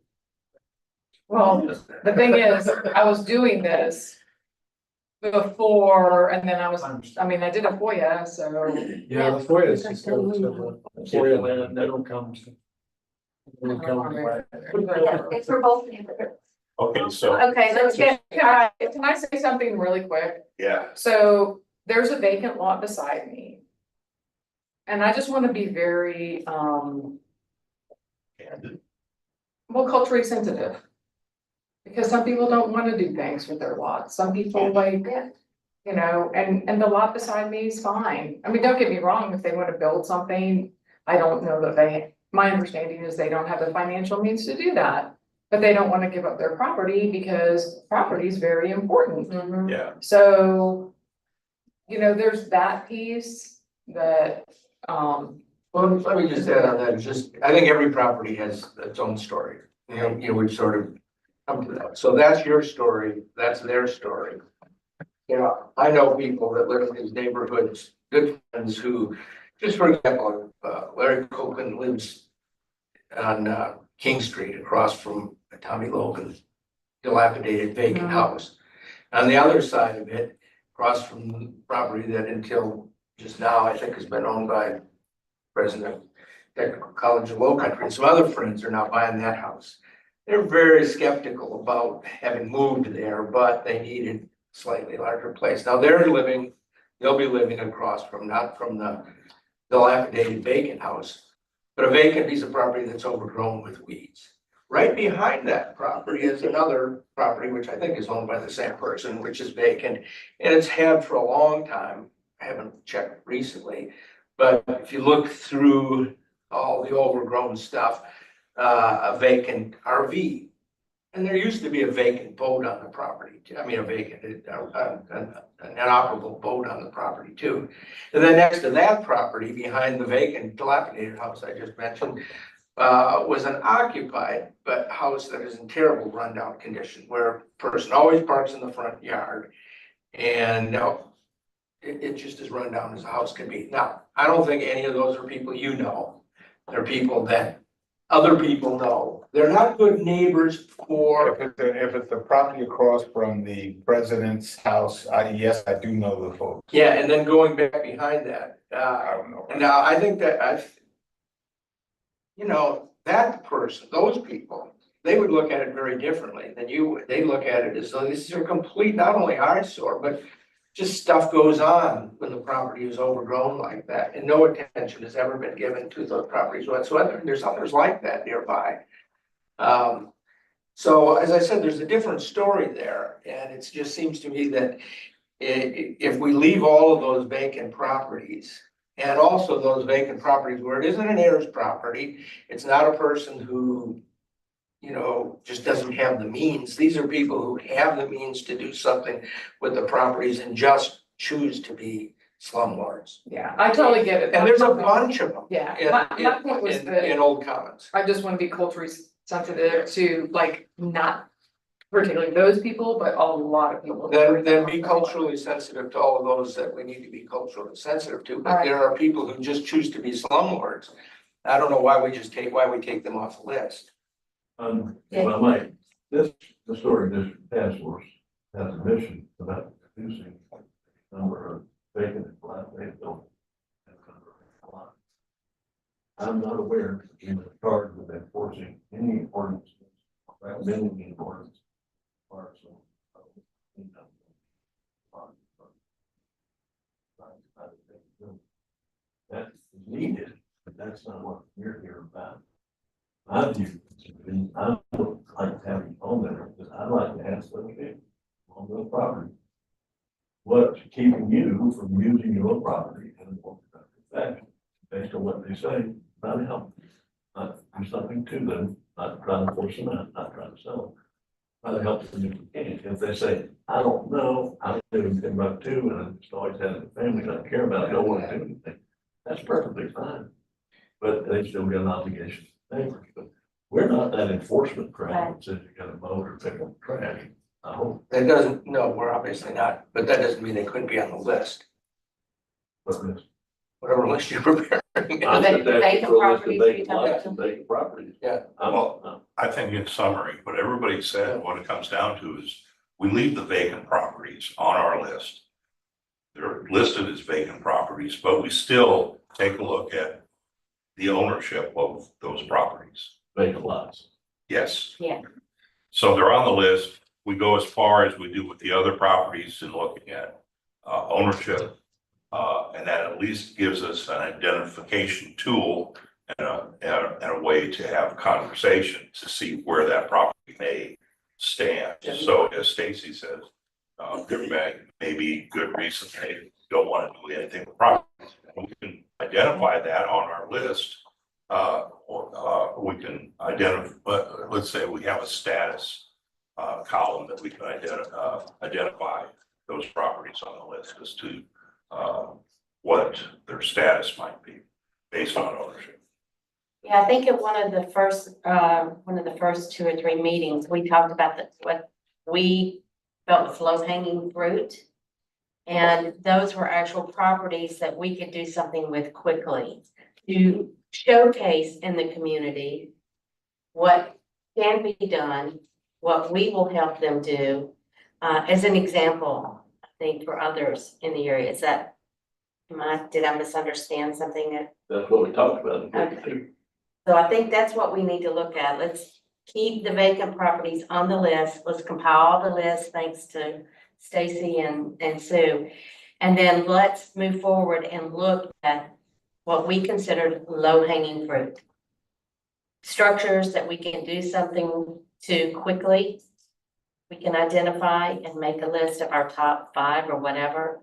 Well, the thing is, I was doing this before, and then I did a FOIA, so.
Yeah, the FOIA is just go to the FOIA land, they don't come to. They don't come to-
Yeah, it's for both neighborhoods.
Okay, so,
Okay, let's get,
Can I say something really quick?
yeah,
So there's a vacant lot beside me. And I just wanna be very, culturally sensitive. Because some people don't wanna do things with their lots, some people like, and the lot beside me is fine. I mean, don't get me wrong, if they wanna build something, I don't know that my understanding is they don't have the financial means to do that. But they don't wanna give up their property because property is very important.
yeah.
So, there's that piece that,
Well, let me just add on that, I think every property has its own story, we've sort of come to that. So that's your story, that's their story. I know people that live in these neighborhoods, good friends who, just for example, Larry Copeland lives on King Street across from Tommy Logan's dilapidated vacant house. On the other side of it, across from the property that until just now, I think has been owned by President of Technical College of Low Country, and some other friends are now buying that house. They're very skeptical about having moved there, but they needed a slightly larger place. Now they'll be living across from, not from the dilapidated vacant house, but a vacant piece of property that's overgrown with weeds. Right behind that property is another property, which I think is owned by the same person, which is vacant, and it's had for a long time. I haven't checked recently, but if you look through all the overgrown stuff, a vacant RV. And there used to be a vacant boat on the property, an inoperable boat on the property too. And then next to that property, behind the vacant dilapidated house I just mentioned, was an occupied, but house that is in terrible rundown condition, where a person always parks in the front yard. And it just as run down as a house can be. Now, I don't think any of those are people They're people that other people know. They're not good neighbors for.
If it's the property across from the president's house, yes, I do know the folks.
Yeah, and then going back behind that,
I don't know.
and now I think that that person, those people, they would look at it very differently than you would. They look at it as though this is a complete, not only eyesore, but just stuff goes on when the property is overgrown like that, and no attention has ever been given to those properties whatsoever. There's others like that nearby. So as I said, there's a different story there, and it just seems to me that if we leave all of those vacant properties, and also those vacant properties where it isn't an heirs property, it's not a person who just doesn't have the means. These are people who have the means to do something with the properties and just choose to be slumlords.
Yeah, I totally get it.
And there's a bunch of them.
Yeah, my point was
in
that
Old Commons.
I just wanna be culturally sensitive to not particularly those people, but a lot of people.
Then be culturally sensitive to all of those that we need to be culturally sensitive to, but there are people who just choose to be slumlords. I don't know why we take them off the list.
If I might, this historic district task force has a mission about reducing the number of vacant and dilapidated buildings. I'm not aware of being charged with enforcing any ordinance, recommending any ordinance. That is needed, but that's not what we're here about. My view, I would like to have you on there, because I'd like to ask those people on those properties. What's keeping you from using your property in a more productive fashion, based on what they say, not help. Not do something to them, not try to force them out, not try to sell them. Try to help them if you can. If they say, I don't know, I live in Timbuktu, and I've just always had a family, I don't care about it, don't want to do anything. That's perfectly fine. But they still got an obligation to neighbors. But we're not that enforcement crowd that says you gotta mow or pick up trash. I hope.
That doesn't, no, we're obviously not, but that doesn't mean they couldn't be on the list,
But this.
whatever list you're preparing.
I said that
Vacant
for a list of
properties,
vacant
you talking
lots and
about?
vacant properties.
Yeah.
I think in summary, what everybody said, what it comes down to is we leave the vacant properties on our list. They're listed as vacant properties, but we still take a look at the ownership of those properties.
Vacant lots.
Yes.
Yeah.
So they're on the list. We go as far as we do with the other properties in looking at ownership. And that at least gives us an identification tool and a way to have conversation to see where that property may stand. So as Stacy says, there may be good reason they don't want to do anything with property. We can identify that on our list. Or we can identify, let's say we have a status column that we can identify those properties on the list as to what their status might be based on ownership.
Yeah, I think at one of the first 2 or 3 meetings, we talked about what we felt was low hanging fruit. And those were actual properties that we could do something with quickly to showcase in the community what can be done, what we will help them do, as an example, I think, for others in the area. Is that, did I misunderstand something?
That's what we talked about.
Okay. So I think that's what we need to look at. Let's keep the vacant properties on the list. Let's compile the list, thanks to Stacy and Sue. And then let's move forward and look at what we consider low-hanging fruit. Structures that we can do something to quickly. We can identify and make a list of our top 5 or whatever.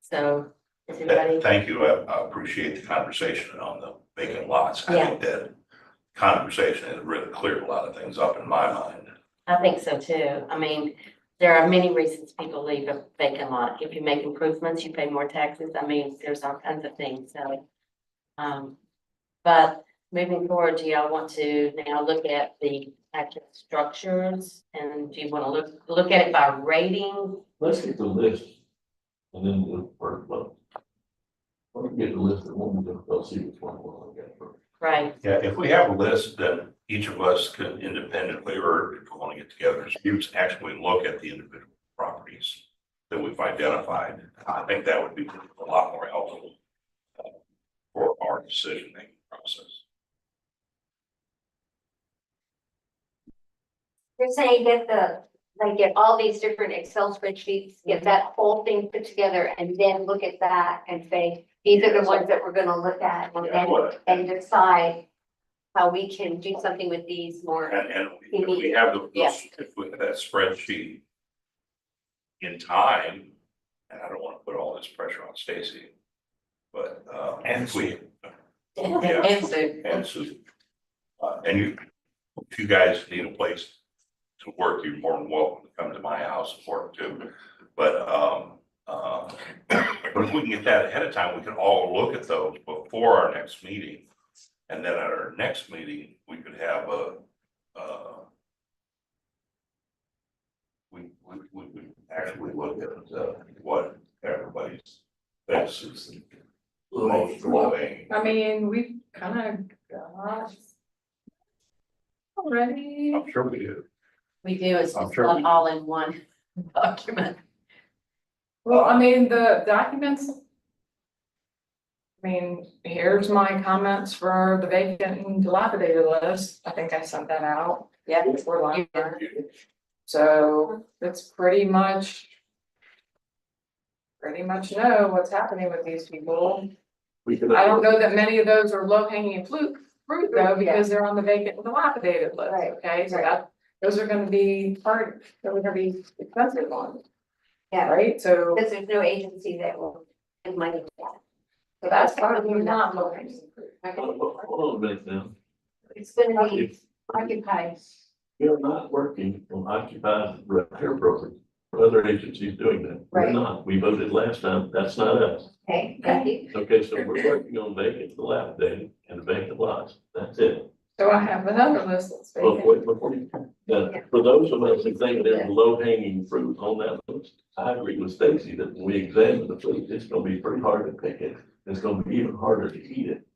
So is anybody?
Thank you. I appreciate the conversation on the vacant lots. I
Yeah.
think that conversation has really cleared a lot of things up in my mind.
I think so too. I mean, there are many reasons people leave a vacant lot. If you make improvements, you pay more taxes. I mean, there's all kinds of things, so. But moving forward, do y'all want to now look at the actual structures? And do you want to look at it by rating?
Let's get the list and then look for it. Let me get the list and we'll see which one we'll look at first.
Right,
Yeah, if we have a list, then each of us can independently, or if we want to get together as groups, actually look at the individual properties that we've identified. I think that would be a lot more helpful for our decision-making process.
You're saying get all these different Excel spreadsheets, get that whole thing put together and then look at that and say, these are the ones that we're gonna look at and decide how we can do something with these more.
And if we have
Yeah.
if we have that spreadsheet in time, and I don't want to put all this pressure on Stacy, but
And
if we.
and Sue.
And Sue. And if you guys need a place to work, you're more than welcome to come to my house and work too. But if we can get that ahead of time, we can all look at those before our next meeting. And then at our next meeting, we could have we actually look at, what everybody's faces. Most low hanging.
I mean, we've kind of got already.
I'm sure we do.
We do, it's
I'm
just
sure
not
we-
all in one document.
Well, I mean, the documents. I mean, here's my comments for the vacant and dilapidated list. I think I sent that out.
Yeah.
Before lunch. So it's pretty much know what's happening with these people.
We can.
I don't know that many of those are low hanging fruit though, because they're on the vacant and dilapidated list,
Right,
okay? So
right.
that, those are gonna be hard, those are gonna be expensive ones,
Yeah,
right? So
because there's no agency that will give money to that.
so that's probably not low hanging fruit.
Hold on a minute now.
It's gonna be
If
occupied.
we're not working on occupied repair programs, other agencies doing that. We're
Right.
not. We voted last time. That's not us.
Okay, thank you.
Okay, so we're working on vacant, dilapidated, and vacant lots. That's it.
So I have another list that's
But
vacant.
wait, before you, for those of us that think there's low hanging fruit on that list, I agree with Stacy that when we examine the fruit, it's gonna be pretty hard to pick it. It's gonna be even harder to eat it.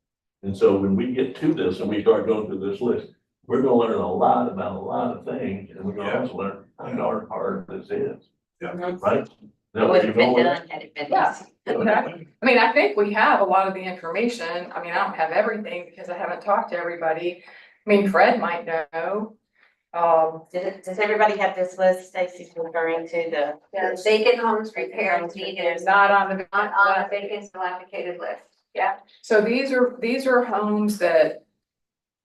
And so when we get to this and we start going through this list, we're gonna learn a lot about a lot of things, and we're gonna also learn how darn hard this is.
Yeah.
Right? Now,
It would
you
have been
know what?
done had it been.
Yeah.
easy.
Exactly. I mean, I think we have a lot of the information. I mean, I don't have everything because I haven't talked to everybody. I mean, Fred might know.
Does everybody have this list Stacy's referring to the?
The vacant homes repairs needed
It's not on the.
on the vacant dilapidated list.
So these are homes that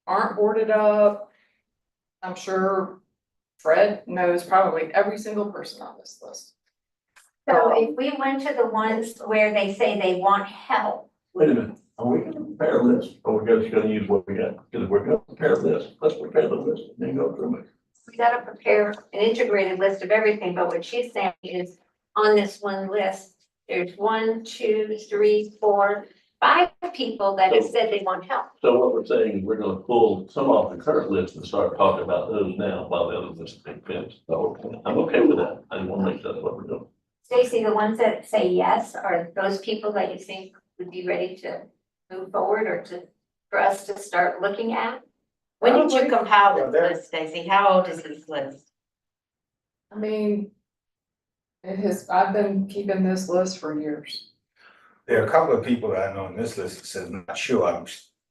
aren't boarded up. I'm sure Fred knows probably every single person on this list.
So if we went to the ones where they say they want help,
Wait a minute, are we gonna prepare a list, or we're just gonna use what we got? Because if we're gonna prepare a list, let's prepare the list, and then go through it.
we gotta prepare an integrated list of everything, but what she's saying is on this one list, there's 1, 2, 3, 4, 5 people that have said they want help.
So what we're saying is we're gonna pull some off the current list and start talking about those now while the other list is finished. So I'm okay with that. I just wanna make sure that's what we're doing.
Stacy, the ones that say yes, are those people that you think would be ready to move forward or for us to start looking at?
When did you compile
Well,
this
there-
list, Stacy? How old is this list?
I mean, I've been keeping this list for years.
There are a couple of people that I know on this list that says, not sure,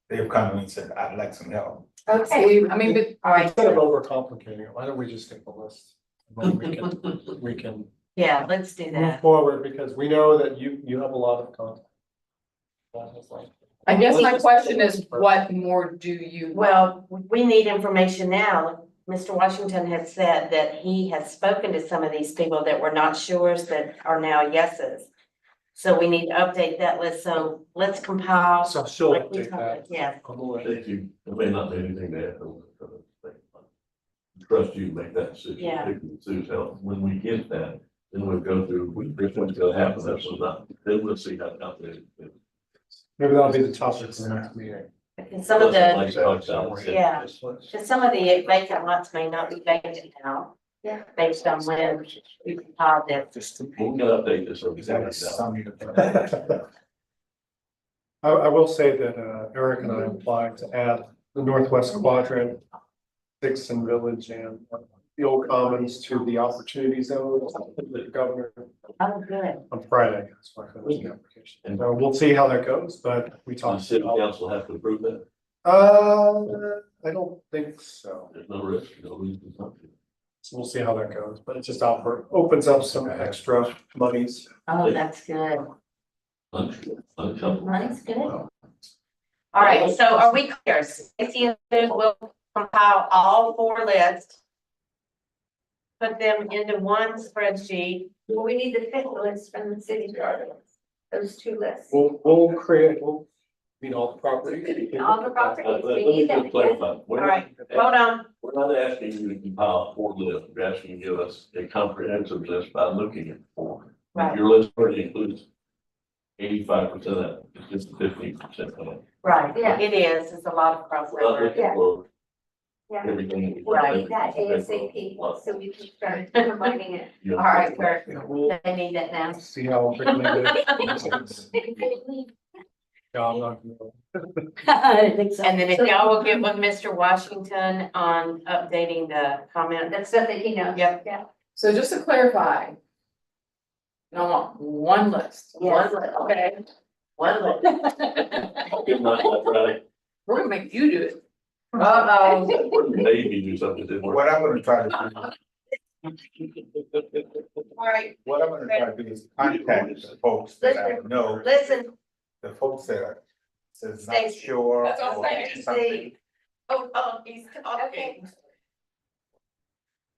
they've come to me and said, I'd like some help.
Okay, I mean, but
All right,
Instead of overcomplicating it, why don't we just take the list? And then we can
yeah, let's do
move
that.
forward, because we know that you have a lot of content.
I guess my question is, what more do you? want?
Well, we need information now. Mr. Washington has said that he has spoken to some of these people that were not sures that are now yeses. So we need to update that list. So let's compile.
So she'll
like we
update
talked
that.
about. Yeah,
on the list.
If you, there may not be anything to add to it. Trust you to make that decision.
Yeah.
Particularly Sue's help. When we get that, then we'll go through, this one's gonna happen, that's what's not, then we'll see how confident.
Maybe that'll be the topic for the next meeting.
and some of the,
Yeah.
because some of the vacant lots may not be vacant now.
Yeah.
Based on when we compiled this.
Just to.
We're gonna update this over.
I will say that Eric and I applied to add the Northwest Quadrant, Dixon Village, and the Old Commons to the Opportunity Zone with the governor
Oh, good.
on Friday. That's why I finished the application. And we'll see how that goes, but we
The
talked
city
about.
council have to approve that,
I don't think so.
there's no risk, no reason not to.
So we'll see how that goes, but it just opens up some extra monies.
Oh, that's good.
Uncomfortable.
Money's good. All right, so are we clear? Stacy and Sue will compile all 4 lists. Put them into one spreadsheet.
Well, we need the 5th list from the city garden, those 2 lists.
We'll create, mean, all the properties.
All the properties,
Let
we
me
need
just
that.
clarify. We're
All
not-
right, hold on.
We're not asking you to compile 4 lists, we're asking you to give us a comprehensive list by looking at 4.
Right.
Your list already includes 85% of that, it's just 15% of it.
Right,
Yeah.
it is. It's a lot of
We're not
crossover.
looking for
Yeah.
everything.
Right, that ASAP, so we can start combining it.
Yeah.
All right, Kurt,
Yeah, we'll
they need that now.
see how quickly they. Yeah, I'm not gonna-
I didn't think so. And then if y'all will get with Mr. Washington on updating the comment.
That's stuff that he knows.
Yep.
Yeah.
So just to clarify. I want one list.
Yes.
One list, okay?
One look.
Good night, that's right.
We're gonna make you do it.
Uh-oh.
Maybe do something that
What I'm gonna try to do,
All right,
what I'm gonna try to do is contact the folks that I know,
listen.
the folks that are, says not
Stacy.
sure.
That's what I'm
or
saying.
something.
Oh, he's talking.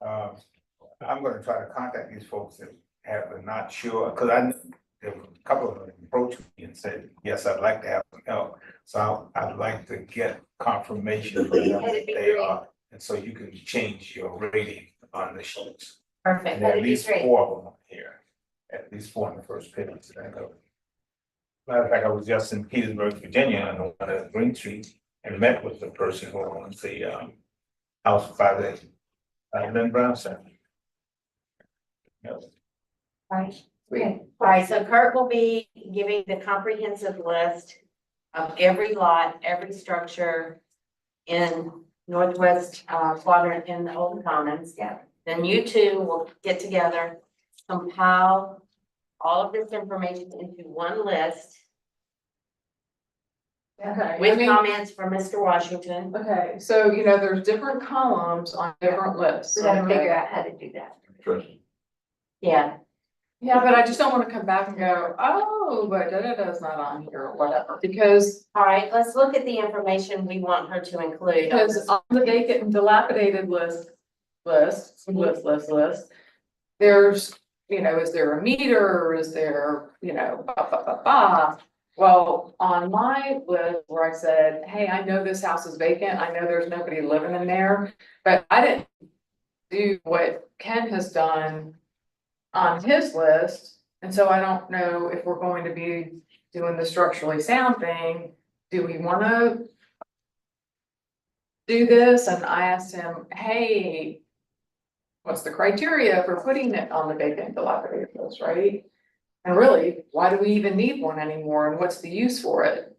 I'm gonna try to contact these folks that have a not sure, cause I, there were a couple of them approached me and said, yes, I'd like to have some help. So I'd like to get confirmation from them that they are, and so you can change your rating on the sheets.
Perfect.
And there are at
That'd be
least
great.
4 of them here, at least 4 on the first page that I know. Matter of fact, I was just in Petersburg, Virginia, on the one at Green Street, and met with the person who owns the house by the Lynn Brown Center. Yes.
Right. Okay. All right, so Kurt will be giving the comprehensive list of every lot, every structure in northwest quadrant in the Old Commons.
Yeah.
Then you two will get together, compile all of this information into one list
Okay, I
with
mean,
comments from Mr. Washington.
okay, so you know, there's different columns on different lists.
We gotta
okay?
figure out how to do that.
Interesting.
Yeah,
Yeah, but I just don't wanna come back and go, oh, but da-da-da's not on here or whatever, because
all right, let's look at the information we want her to include. on
Because
this.
on the vacant and dilapidated list, there's, you know, is there a meter, is there, you know, blah, blah, blah, blah. Well, on my list where I said, hey, I know this house is vacant, I know there's nobody living in there, but I didn't do what Ken has done on his list, and so I don't know if we're going to be doing the structurally sound thing. Do we wanna do this? And I asked him, hey, what's the criteria for putting it on the vacant dilapidated list, right? And really, why do we even need one anymore, and what's the use for it?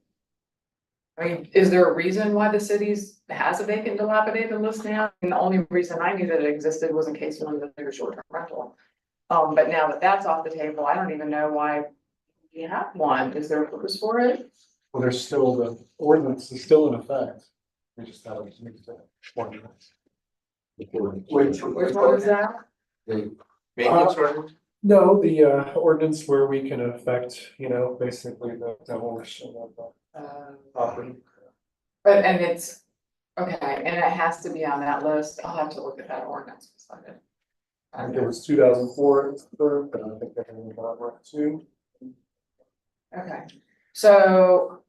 I mean, is there a reason why the city's has a vacant dilapidated list now? And the only reason I knew that it existed was in case one of the short-term rental. But now that that's off the table, I don't even know why we have one. Is there a purpose for it?
Well, there's still, the ordinance is still in effect. We just haven't used that ordinance.
Which one is that?
Maintenance ordinance?
No, the ordinance where we can affect, you know, basically the demolition of the property.
But, and it's, okay, and it has to be on that list. I'll have to look at that ordinance.
I think it was 2004, but I think they're going to go too.
Okay, so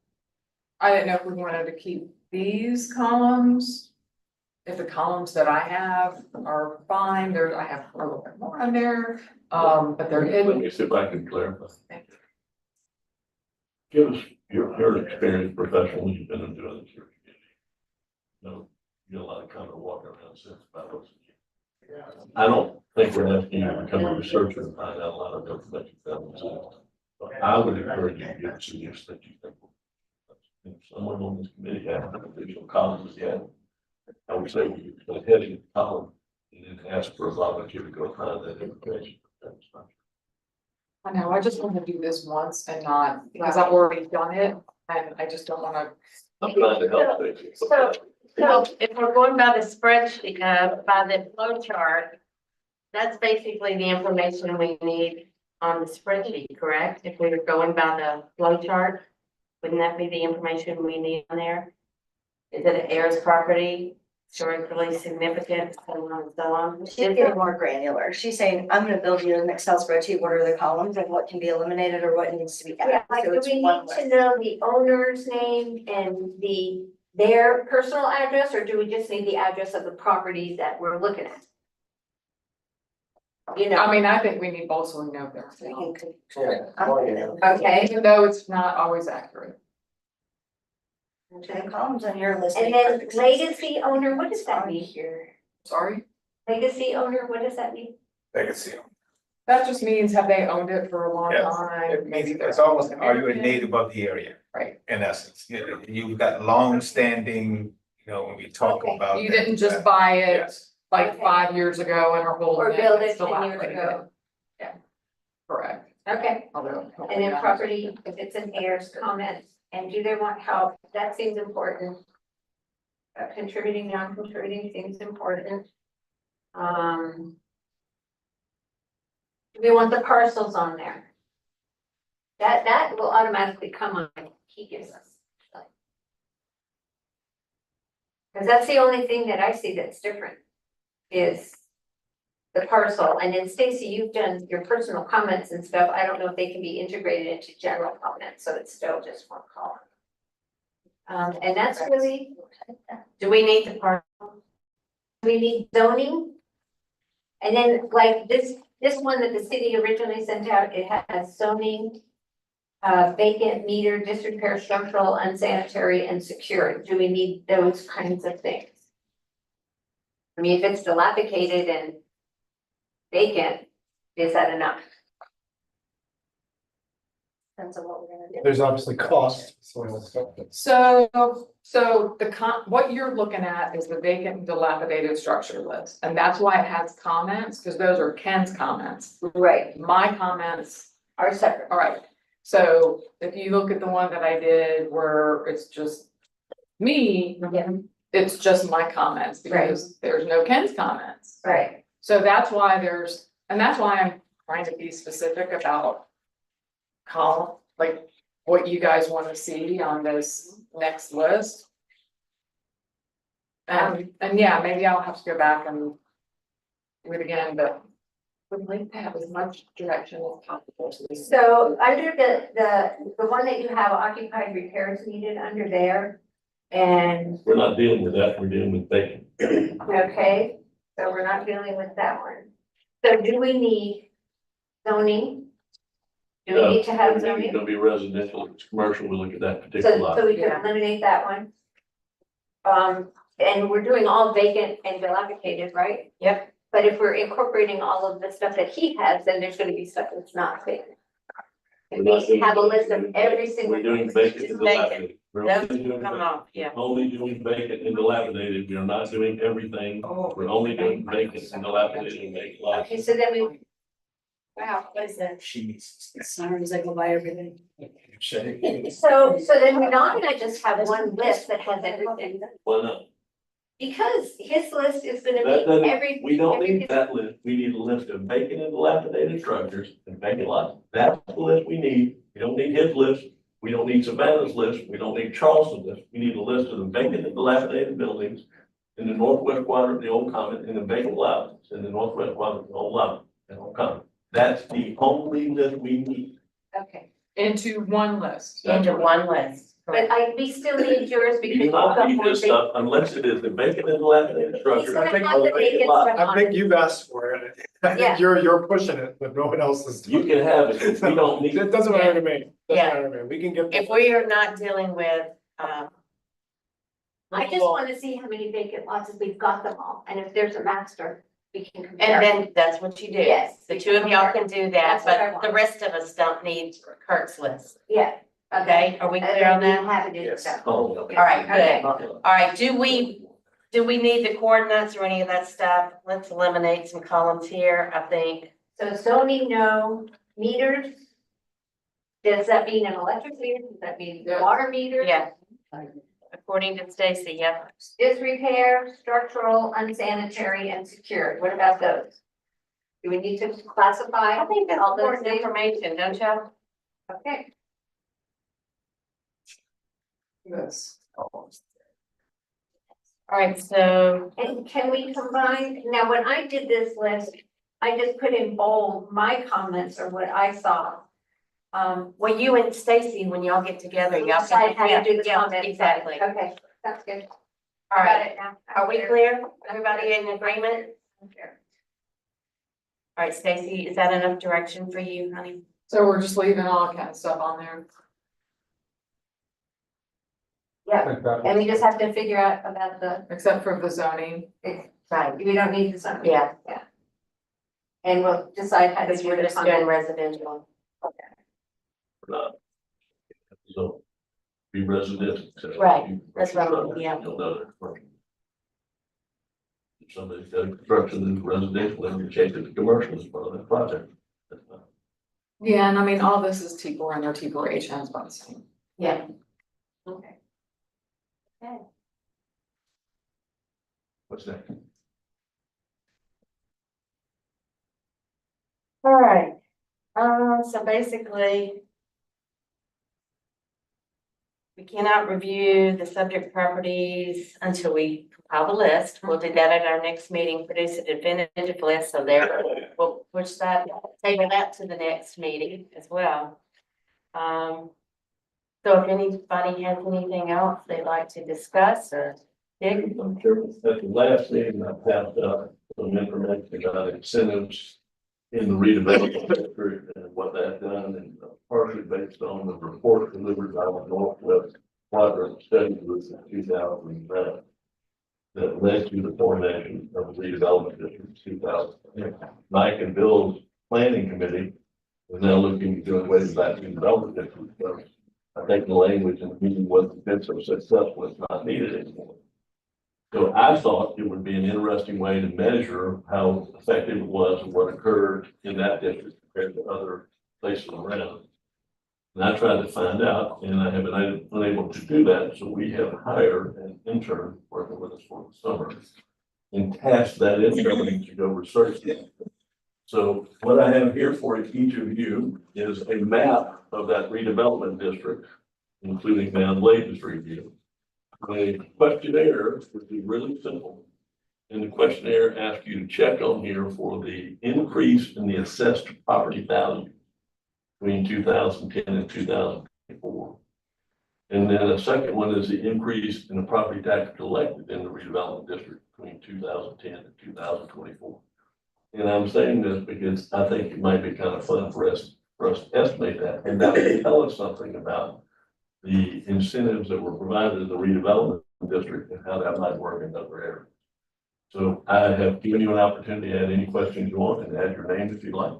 I didn't know if we wanted to keep these columns. If the columns that I have are fine, I have a little bit more on there, but they're
Let
hidden.
me see if I can clarify.
Thank you.
Give us your experience professionally, you've been doing this. No, you know, a lot of kind of walking around since about those. I don't think we're asking you to become a researcher and find out a lot of information. But I would encourage you to get suggestions that you think. If someone on this committee has additional columns again, I would say you put a heading in the column and then ask for a volunteer to go find that information.
I know, I just want to do this once and not, because I've already done it, and I just don't wanna.
I'm trying to help. you.
So if we're going by the spreadsheet, by the flow chart, that's basically the information we need on the spreadsheet, correct? If we were going by the flow chart, wouldn't that be the information we need on there? Is it an heirs property, historically significant, so on and so on?
She's getting more granular. She's saying, I'm gonna build you an Excel spreadsheet, what are the columns and what can be eliminated or what needs to be added.
Yeah, like,
So
do
it's
we
one
need to
list.
know the owner's name and their personal address, or do we just need the address of the properties that we're looking at? You know,
I mean, I think we need both so we know their
We
name,
can-
okay,
even though it's not always accurate.
To the columns on your list.
And
make
then
perfect sense.
legacy owner, what does that
On
mean?
here.
Sorry,
Legacy owner, what does that mean?
Legacy.
that just means have they owned it for a long
Yes,
time?
It means
Maybe they're
it's almost, are you a
American?
native of the area?
Right.
In essence, you've got long-standing, when we talk
Okay.
about.
You
that,
didn't just buy it
Yes,
like
Okay.
5 years ago and are holding
Or
it.
build
it's
it 10 years
dilapidated.
ago?
Correct.
Okay,
Although.
and then property, if it's an heirs comment, and do they want help, that seems important. Contributing, non-contributing seems important. Do we want the parcels on there? That will automatically come on, he gives us. Cause that's the only thing that I see that's different, is the parcel, and then Stacy, you've done your personal comments and stuff, I don't know if they can be integrated into general comments, so it's still just one column. And that's really,
Do we need the part?
we need zoning. And then like this one that the city originally sent out, it has zoning. Vacant, meter, disrepair, structural, unsanitary, and secure. Do we need those kinds of things? I mean, if it's dilapidated and vacant, is that enough?
Depends on what we're gonna do.
There's obviously cost, so.
So what you're looking at is the vacant and dilapidated structure list, and that's why it has comments, because those are Ken's comments.
Right,
My comments,
are separate.
all right, so if you look at the one that I did where it's just me,
Yeah.
it's just my comments, because there's no Ken's comments.
Right,
So that's why and that's why I'm trying to be specific about column, like what you guys want to see on this next list. And yeah, maybe I'll have to go back and do it again, but would like to have as much direction as possible.
so under the one that you have occupied repairs needed under there. And,
We're not dealing with that, we're dealing with vacant.
okay, so we're not dealing with that one. So do we need zoning? Do we need to have
Everything's
zoning?
gonna be residential, if it's commercial, we look at that particular
So
lot.
we can eliminate that one. And we're doing all vacant and dilapidated, right?
Yep.
But if we're incorporating all of the stuff that he has, then there's gonna be stuff that's not vacant. And
We're not
we have a
doing-
list of every single.
We're doing
thing.
vacant
Just
and
vacant.
dilapidated. We're
Those
only doing
come
vacant.
off, yeah.
Only doing vacant and dilapidated, we are not doing everything, we're only doing vacant and dilapidated and vacant lots.
Okay, so then we. Wow, what is that?
she needs.
Sirens, I go buy everything.
So then we're not gonna just have one list that has everything,
Why not?
because his list is gonna
That
be
doesn't,
every.
we don't
every-
need that list, we need a list of vacant and dilapidated structures and vacant lots. That's the list we need, we don't need his list, we don't need Savannah's list, we don't need Charleston's list. We need a list of the vacant and dilapidated buildings in the northwest quadrant, the old common, and the vacant lots in the northwest quadrant, the old lot, and old common. That's the only list we need.
Okay,
Into one list.
That's
Into
right.
one list.
but we still need yours
We
because
do
we've
not
got
need
more
this
things.
stuff unless it is the vacant and dilapidated structure.
gonna
I think
have
all
the
vacant
vacant
lots.
stuff.
I think you've asked for it. I
Yeah.
think you're pushing it, but no one else is.
You can have it, we don't need.
It doesn't matter to me. Doesn't
Yeah.
matter to me. We can get.
If we are not dealing with,
I just wanna see how many vacant lots, if we've got them all, and if there's a master, we can compare.
and then that's what you do.
Yes.
The two of y'all can do that,
That's what I
but the
want.
rest of us don't need Kurt's list.
Yeah.
Okay, are we clear on that?
Have it in
Yes.
stuff.
Oh,
Okay.
All right,
Okay.
good. All right, do we need the coordinates or any of that stuff? Let's eliminate some columns here, I think.
So zoning, no, meters. Does that mean an electric meter? Does that mean
Yeah.
water meter?
Yeah. According to Stacy, yep.
Disrepair, structural, unsanitary, and secured. What about those? Do we need to classify?
I think that's
all those
important
things?
information, don't you?
Okay.
Yes.
All right, so,
And can we combine, now when I did this list, I just put in bold my comments or what I saw.
well, you and Stacy, when y'all get together, y'all.
Decide how to do the
Yeah,
comments.
exactly. All
Okay, that's good.
right,
Got it now.
are we clear? Everybody in agreement? All right, Stacy, is that enough direction for you, honey?
So we're just leaving all kind of stuff on there.
Yeah, and we just have to figure out about the,
Except for the zoning.
right, we don't need the zoning.
Yeah.
Yeah. And we'll decide how to
Because
do
you're
the
just doing
comment.
residential.
Not. So, be residential. so
Right,
you-
that's what I'm- yeah.
You'll know that first. If somebody's got construction in residential, then you change it to commercial as part of that project. That's fine.
Yeah, and I mean, all this is T4 and their T4 H ends by the same.
Yeah. Okay.
What's that?
All right, so basically. We cannot review the subject properties until we compile the list. We'll do that at our next meeting, produce a definitive list, so there, we'll push that, table that to the next meeting as well. So if anybody has anything else they'd like to discuss or dig,
I'm sure at the last meeting, I passed out some information about incentives in the redevelopment district and what that done, and partially based on the report delivered by the Northwest Quadrant Study Group in 2007 that led to the formation of the redevelopment district in 2000. Mike and Bill's planning committee is now looking at doing ways back to development district. So I think the language in the meeting wasn't been so successful, it's not needed anymore. So I thought it would be an interesting way to measure how effective it was and what occurred in that district compared to other places around. And I tried to find out, and I have been unable to do that, so we have hired an intern working with us for the summer and tasked that intern to go research it. So what I have here for each of you is a map of that redevelopment district, including Van Latest review. The questionnaire would be really simple. And the questionnaire asks you to check on here for the increase in the assessed property value between 2010 and 2024. And then a second one is the increase in the property tax collected in the redevelopment district between 2010 and 2024. And I'm saying this because I think it might be kind of fun for us to estimate that, and that will tell us something about the incentives that were provided in the redevelopment district and how that might work in other areas. So I have given you an opportunity to add any questions you want and add your name if you like.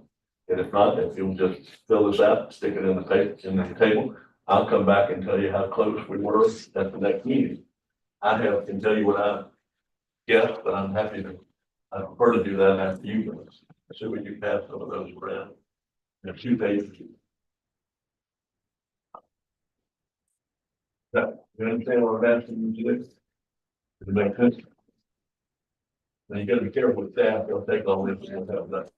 And if not, if you'll just fill this out, stick it in the paper, in the table, I'll come back and tell you how close we were at the next meeting. Can tell you what I guess, but I prefer to do that after you guys. So we can pass some of those around. In 2 pages. Yeah, you understand what I'm asking you to do? Does it make sense? Now you gotta be careful with that, they'll take all this and have that.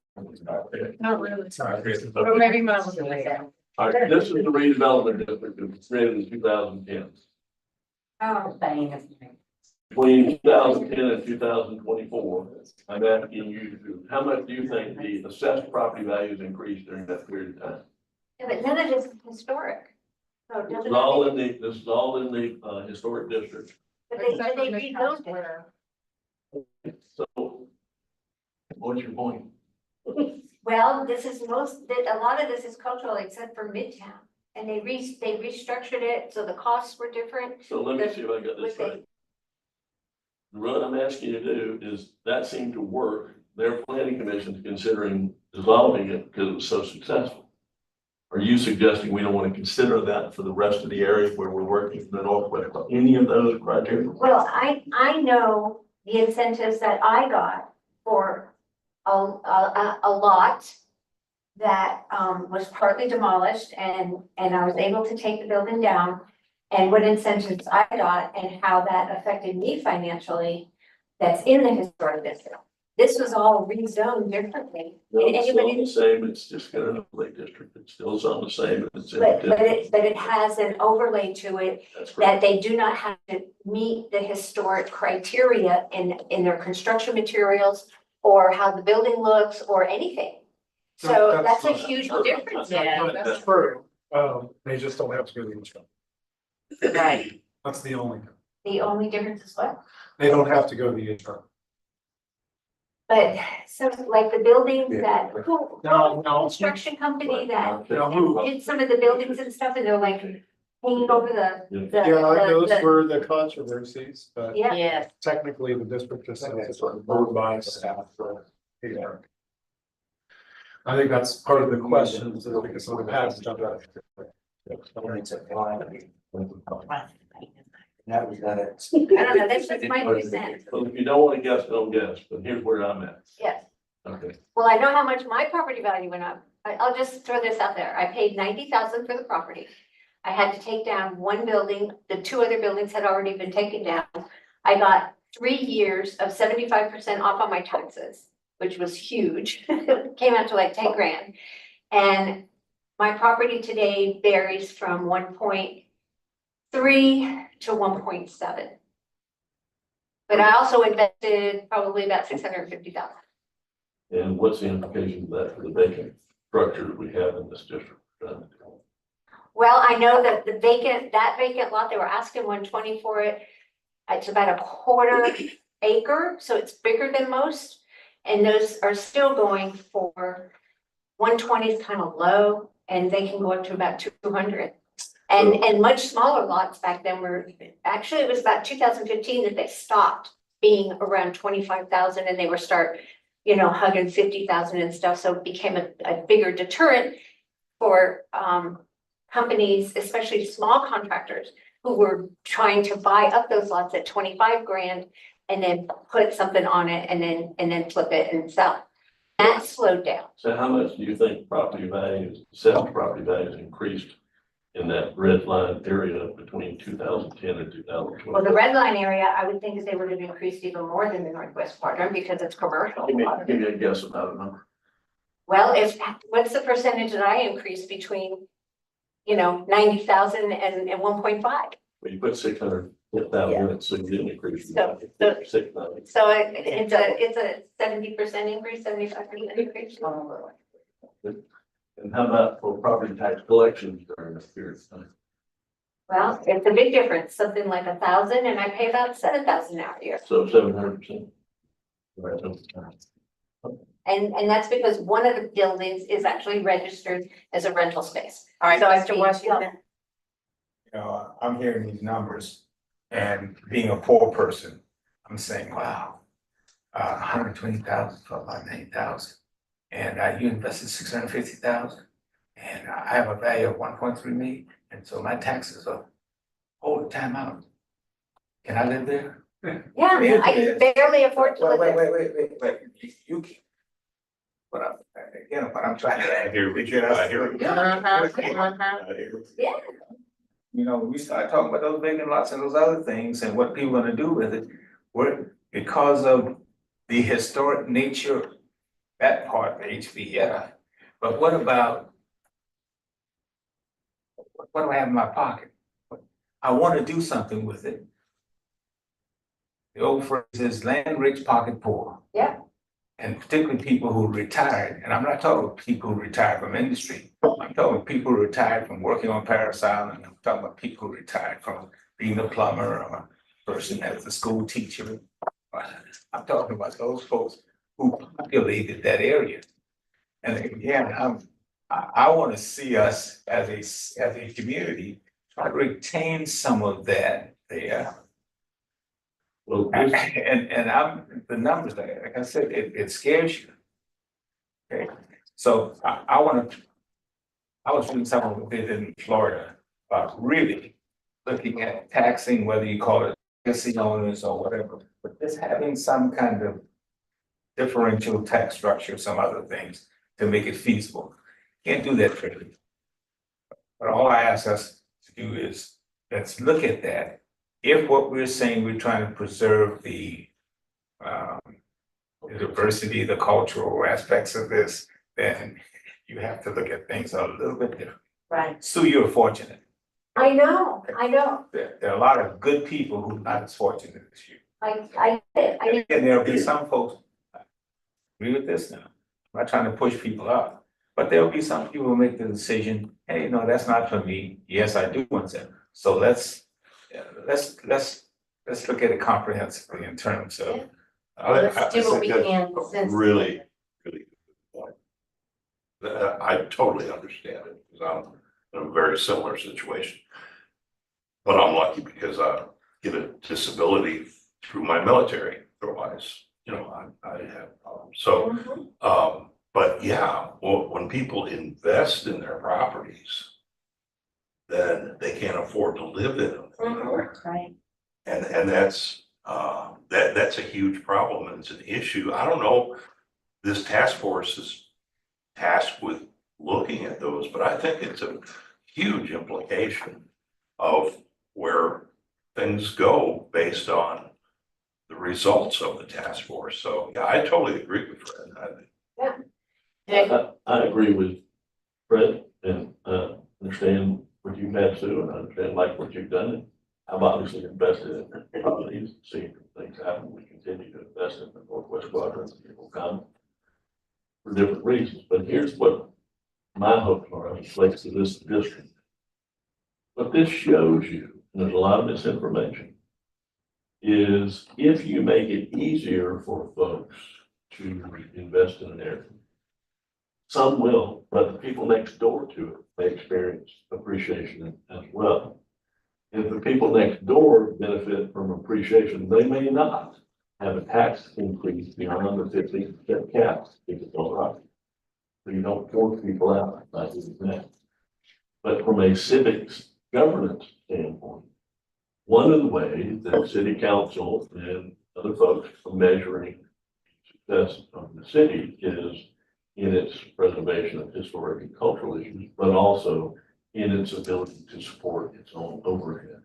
Not really.
Sorry.
Or maybe mine was like that.
All right, this is the redevelopment district that was created in 2010.
Oh,
Between 2010 and 2024, I'm asking you to, how much do you think the assessed property values increased during that period of time?
yeah, but none of this is historic. So it
This
doesn't.
is all in the historic district.
But they rezoned it.
So what's your point?
Well, this is a lot of this is cultural except for Midtown. And they restructured it, so the costs were different.
So let me see if I got this right. What I'm asking you to do is, that seemed to work. Their planning commission is considering dissolving it because it was so successful. Are you suggesting we don't want to consider that for the rest of the area where we're working in the Northwest? Any of those criteria?
Well, I know the incentives that I got for a lot that was partly demolished and I was able to take the building down. And what incentives I got and how that affected me financially, that's in the historic district. This was all rezoned differently.
No, it's still
Anybody-
the same, it's just got an overlay district, it's still on the same. It's in
But
the
it has an overlay to it
That's
that
correct.
they do not have to meet the historic criteria in their construction materials or how the building looks or anything. So that's a
not-
huge
not-
difference.
Yeah.
That's true. They just don't have to go to the insurance.
right,
That's the only,
The only difference is what?
they don't have to go to the insurance.
But so like the buildings that, who,
No.
construction company that
Now, who?
did some of the buildings and stuff and they're like, hanging over the,
Yeah, those
the,
were the controversies, but
yeah.
Yes.
technically the district just says it's approved by staff for. Yeah. I think that's part of the question, is because of the past stuff.
I don't know, that's just my 2 cents.
Well, if you don't wanna guess, don't guess, but here's where I'm at.
Yes.
Okay.
Well, I know how much my property value went up. I'll just throw this out there. I paid 90,000 for the property. I had to take down one building. The 2 other buildings had already been taken down. I got 3 years of 75% off on my taxes, which was huge. It came out to like 10 grand. And my property today varies from 1.3 to 1.7. But I also invested probably about 650,000.
And what's the implication of that for the vacant structure that we have in this district?
Well, I know that that vacant lot, they were asking 120 for it. It's about a 1/4 acre, so it's bigger than most. And those are still going for 120 is kind of low, and they can go up to about 200. And much smaller lots back then were, actually, it was about 2015 that they stopped being around 25,000 and they were hugging 50,000 and stuff. So it became a bigger deterrent for companies, especially small contractors, who were trying to buy up those lots at 25 grand and then put something on it and then flip it and sell. That slowed down.
So how much do you think property values, sales property values increased in that red line area between 2010 and 2020?
Well, the red line area, I would think that they would have increased even more than the northwest quadrant because it's commercial.
Give me a guess about a number.
Well, what's the percentage that I increased between, 90,000 and 1.5?
Well, you put 600,000 in it, so you didn't increase.
So-
6,000.
So it's a 70% increase, 75% increase.
And how about for property tax collections during this period of time?
Well, it's a big difference, something like 1,000 and I pay about 7,000 now a year.
So 700%. Right.
And that's because one of the buildings is actually registered as a rental space.
All right,
So I
Mr.
paid
Washington.
I'm hearing these numbers and being a poor person, I'm saying, wow. 120,000 for about 9,000. And you invested 650,000. And I have a value of 1.3 million. And so my taxes are all the time out. Can I live there?
Yeah, I can barely afford to live there.
Wait, you can. What I'm trying to.
I hear what you.
Yeah.
We start talking about those vacant lots and those other things and what people are gonna do with it, because of the historic nature, that part, the HVF. But what about? What do I have in my pocket? I wanna do something with it. The old phrase is land rich, pocket poor.
Yeah.
And particularly people who retired, and I'm not talking about people who retired from industry. I'm talking about people who retired from working on Paris Island. I'm talking about people who retired from being a plumber or a person that's a school teacher. I'm talking about those folks who populated that area. And again, I want to see us as a community try to retain some of that there.
Well,
And the numbers, like I said, it scares you. Okay, so I was doing something with it in Florida, about really looking at taxing, whether you call it legacy owners or whatever, but just having some kind of differential tax structure, some other things to make it feasible. Can't do that freely. But all I ask us to do is, let's look at that. If what we're saying, we're trying to preserve the diversity, the cultural aspects of this, then you have to look at things a little bit different.
Right.
Sue, you're fortunate.
I know.
There are a lot of good people who are not as fortunate as you.
I
And there'll be some folks, agree with this now, I'm not trying to push people out, but there'll be some people who make the decision, hey, no, that's not for me. Yes, I do want that. So let's look at it comprehensively in terms of.
Let's do what we can since.
Really good point. I totally understand it, because I'm in a very similar situation. But I'm lucky because I get a disability through my military, otherwise, I have problems. So, but yeah, well, when people invest in their properties, then they can't afford to live in them anymore.
Right.
And that's a huge problem and it's an issue. I don't know, this task force is tasked with looking at those, but I think it's a huge implication of where things go based on the results of the task force. So yeah, I totally agree with Fred.
I agree with Fred and, understand what you've had to, and understand like what you've done. And I've obviously invested in properties, seeing things happen. We continue to invest in the Northwest Quadrant. People come for different reasons, but here's what my hopes are as it relates to this district. What this shows you, and there's a lot of misinformation, is if you make it easier for folks to invest in an area, some will, but the people next door to it may experience appreciation as well. If the people next door benefit from appreciation, they may not have a tax increase beyond the 15% cap if it's all right. So you don't force people out by doing that. But from a civics governance standpoint, one of the ways that city council and other folks are measuring success of the city is in its preservation of historic and cultural issues, but also in its ability to support its own overhead.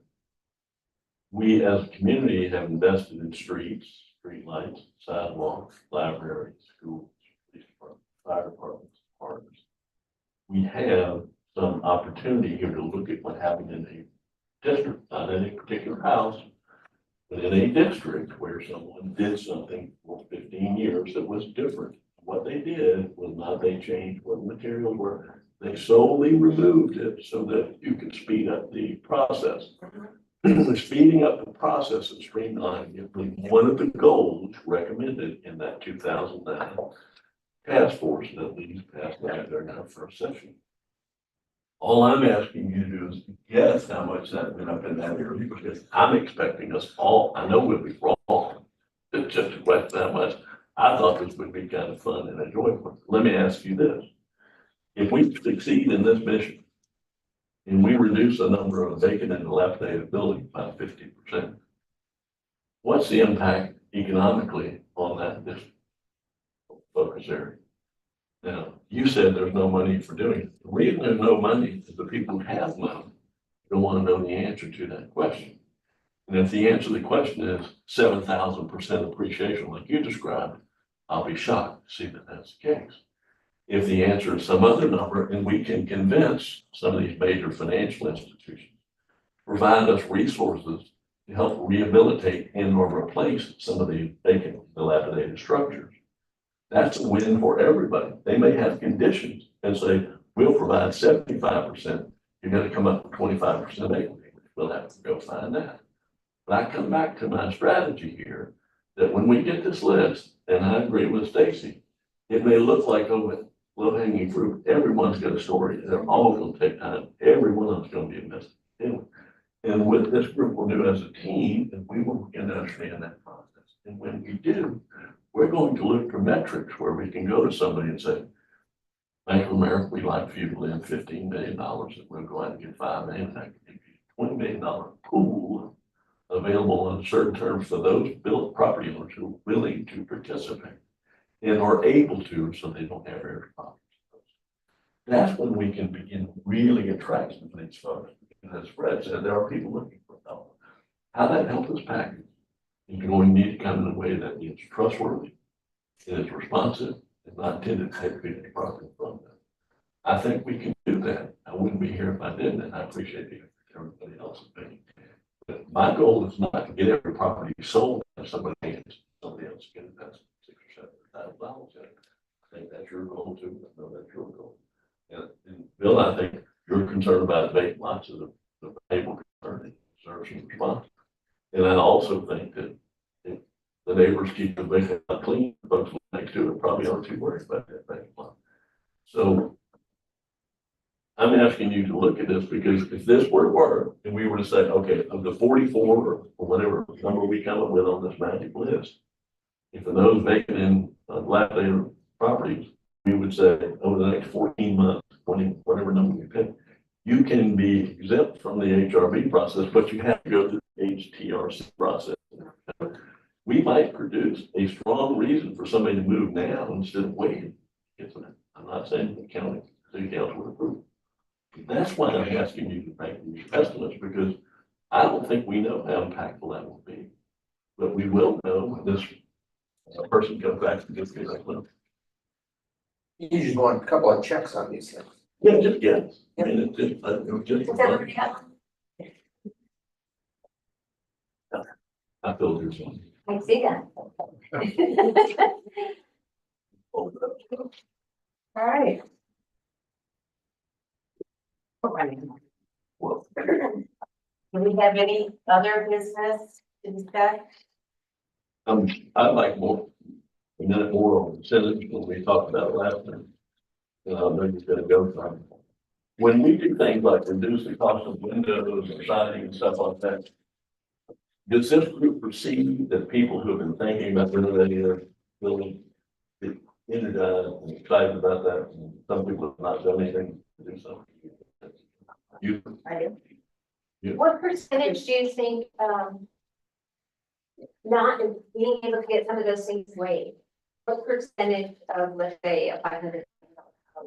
We as a community have invested in streets, streetlights, sidewalks, libraries, schools, police departments, fire departments, parks. We have some opportunity here to look at what happened in a district, not in a particular house, but in a district where someone did something for 15 years that was different. What they did was not they changed what materials were. They solely removed it so that you could speed up the process. Speeding up the process and streamlining it was one of the goals recommended in that 2009 task force that leads past that during our first session. All I'm asking you to do is guess how much that went up in that area, because I'm expecting us all, I know we'll be wrong. It's just a question how much. I thought this would be kind of fun and enjoyable. Let me ask you this. If we succeed in this mission and we reduce the number of vacant and dilapidated buildings by 50%, what's the impact economically on that district focus area? Now, you said there's no money for doing it. The reason there's no money is the people who have money don't want to know the answer to that question. And if the answer to the question is 7,000% appreciation, like you described, I'll be shocked to see that that's the case. If the answer is some other number, and we can convince some of these major financial institutions, provide us resources to help rehabilitate and or replace some of the vacant, dilapidated structures, that's a win for everybody. They may have conditions and say, we'll provide 75%. You're going to come up with 25% equity. We'll have to go find that. But I come back to my strategy here that when we get this list, and I agree with Stacy, it may look like low-hanging fruit. Everyone's got a story. They're all going to take time. Everyone is going to be invested in. And with this group, we'll do as a team, and we will begin to understand that process. And when we do, we're going to look for metrics where we can go to somebody and say, Bank of America, we'd like for you to lend $15 million, and we'll go out and get $5 million. That could give you a $20 million pool available on certain terms for those built property owners who are willing to participate and are able to, so they don't have every problem. That's when we can begin really attracting these folks. And as Fred said, there are people looking for help. How that help us package is going to need to come in a way that is trustworthy, it is responsive, and not intended to take people profit from them. I think we can do that. I wouldn't be here if I didn't, and I appreciate the effort everybody else is making. But my goal is not to get every property sold and somebody else get invest $6,000 or $7,000 in it. I think that's your goal too. I know that's your goal. And Bill, I think you're concerned about vacant lots of the valuable concern deserves some response. And I also think that if the neighbors keep the vacant lot clean, folks next to it probably aren't too worried about that vacant lot. So I'm asking asking you to look at this because if this were to work and we were to say, okay, of the 44 or whatever number we come up with on this magic list, if of those vacant and dilapidated properties, we would say over the next 14 months, 20, whatever number we pick, you can be exempt from the HRB process, but you have to go through the HTRC process. We might produce a strong reason for somebody to move now instead of waiting. I'm not saying the county, city council would approve. That's why I'm asking you to make these estimates, because I don't think we know how impactful that will be. But we will know when this person comes back and gives me that number.
You just want a couple of checks on these things.
Yeah, just guess. I mean, it's just, just.
Does everybody have one?
I feel there's one.
I see that. All right.
Well,
Do we have any other business to discuss?
I'd like more, a minute more on incentives when we talked about last time. And I know you're gonna go from. When we do things like reduce the cost of windows and siding and stuff like that, does this group perceive that people who have been thinking about renovating their building get energized and excited about that, and some people have not done anything to do so? You,
I do.
What percentage do you think, not being able to get some of those things waived? What percentage of, let's say, a 500,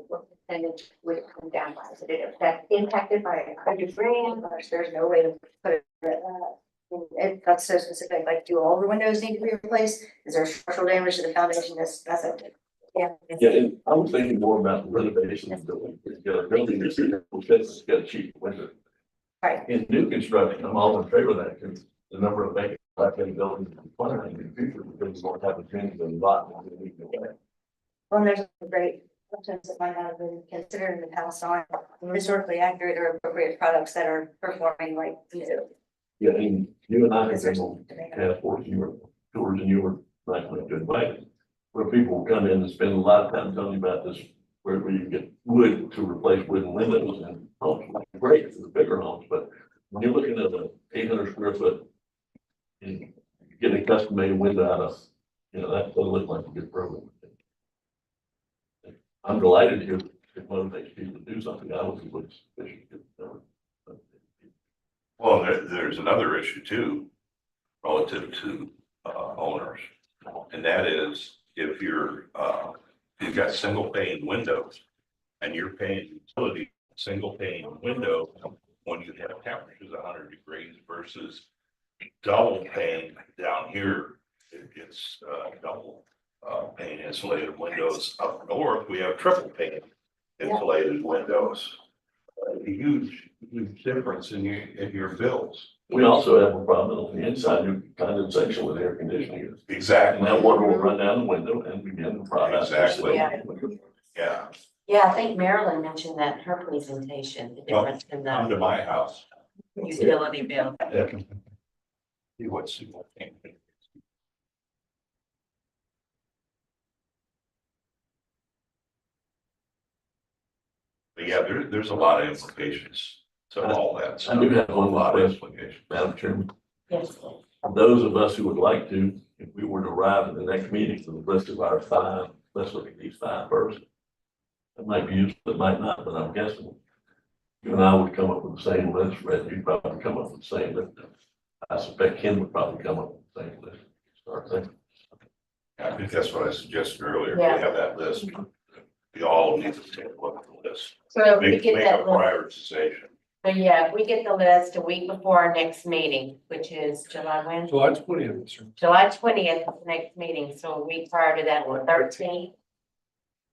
what percentage would it come down by? Is it impacted by 100 grand, or there's no way to put it?
It got so specific, like, do all the windows need to be replaced? Is there structural damage to the foundation? That's it.
Yeah.
yeah, and I was thinking more about the renovation of the building. You got a building that's it's got a cheap window.
Right.
In new construction, I'm all in favor of that, because the number of vacant, dilapidated buildings is declining in the future, because we're going to have a change in the lot.
Well, and there's some great options that might not have been considered in the past on historically accurate or appropriate products that are performing like new.
Yeah, and you and I have
Is there
been
something to make of?
task force, you were tours, and you were likely to invite us, where people will come in and spend a lot of time telling you about this, where you get wood to replace wooden windows and homes, which is great for the bigger homes, but when you're looking at an 800 square foot and getting a custom made window out of, that doesn't look like a good program. I'm delighted to it motivates people to do something. I was
Well, there's another issue too, relative to, owners. And that is if you've got single pane windows and you're paying utility single pane window when you have temperatures 100 degrees versus double pane down here, it's double pane insulated windows. Up north, we have triple pane insulated windows. A huge difference in your bills.
We also have a problem on the inside, your condensation with air conditioning. And
Exactly.
that water will run down the window and begin the process.
Exactly.
Yeah.
Yeah,
Yeah, I think Marilyn mentioned that in her presentation, the difference in
come
the
to my house.
utility bill.
See what single pane. But yeah, there's a lot of implications to all that.
I do have one
A lot of
request,
implications.
Madam Chairman.
Yes.
Those of us who would like to, if we were to arrive at the next meeting for the list of our 5, let's look at these 5 first. It might be useful, it might not, but I'm guessing you and I would come up with the same list, Red, you'd probably come up with the same list. I suspect Ken would probably come up with the same list. Start thinking.
I think that's what I suggested earlier.
Yeah.
We have that list. We all need to take a look at the list.
So if we
Make
get
a
that list,
prioritization.
so yeah, if we get the list a week before our next meeting, which is July when?
July 20th, sir.
July 20th is the next meeting, so a week prior to that, we're 13th.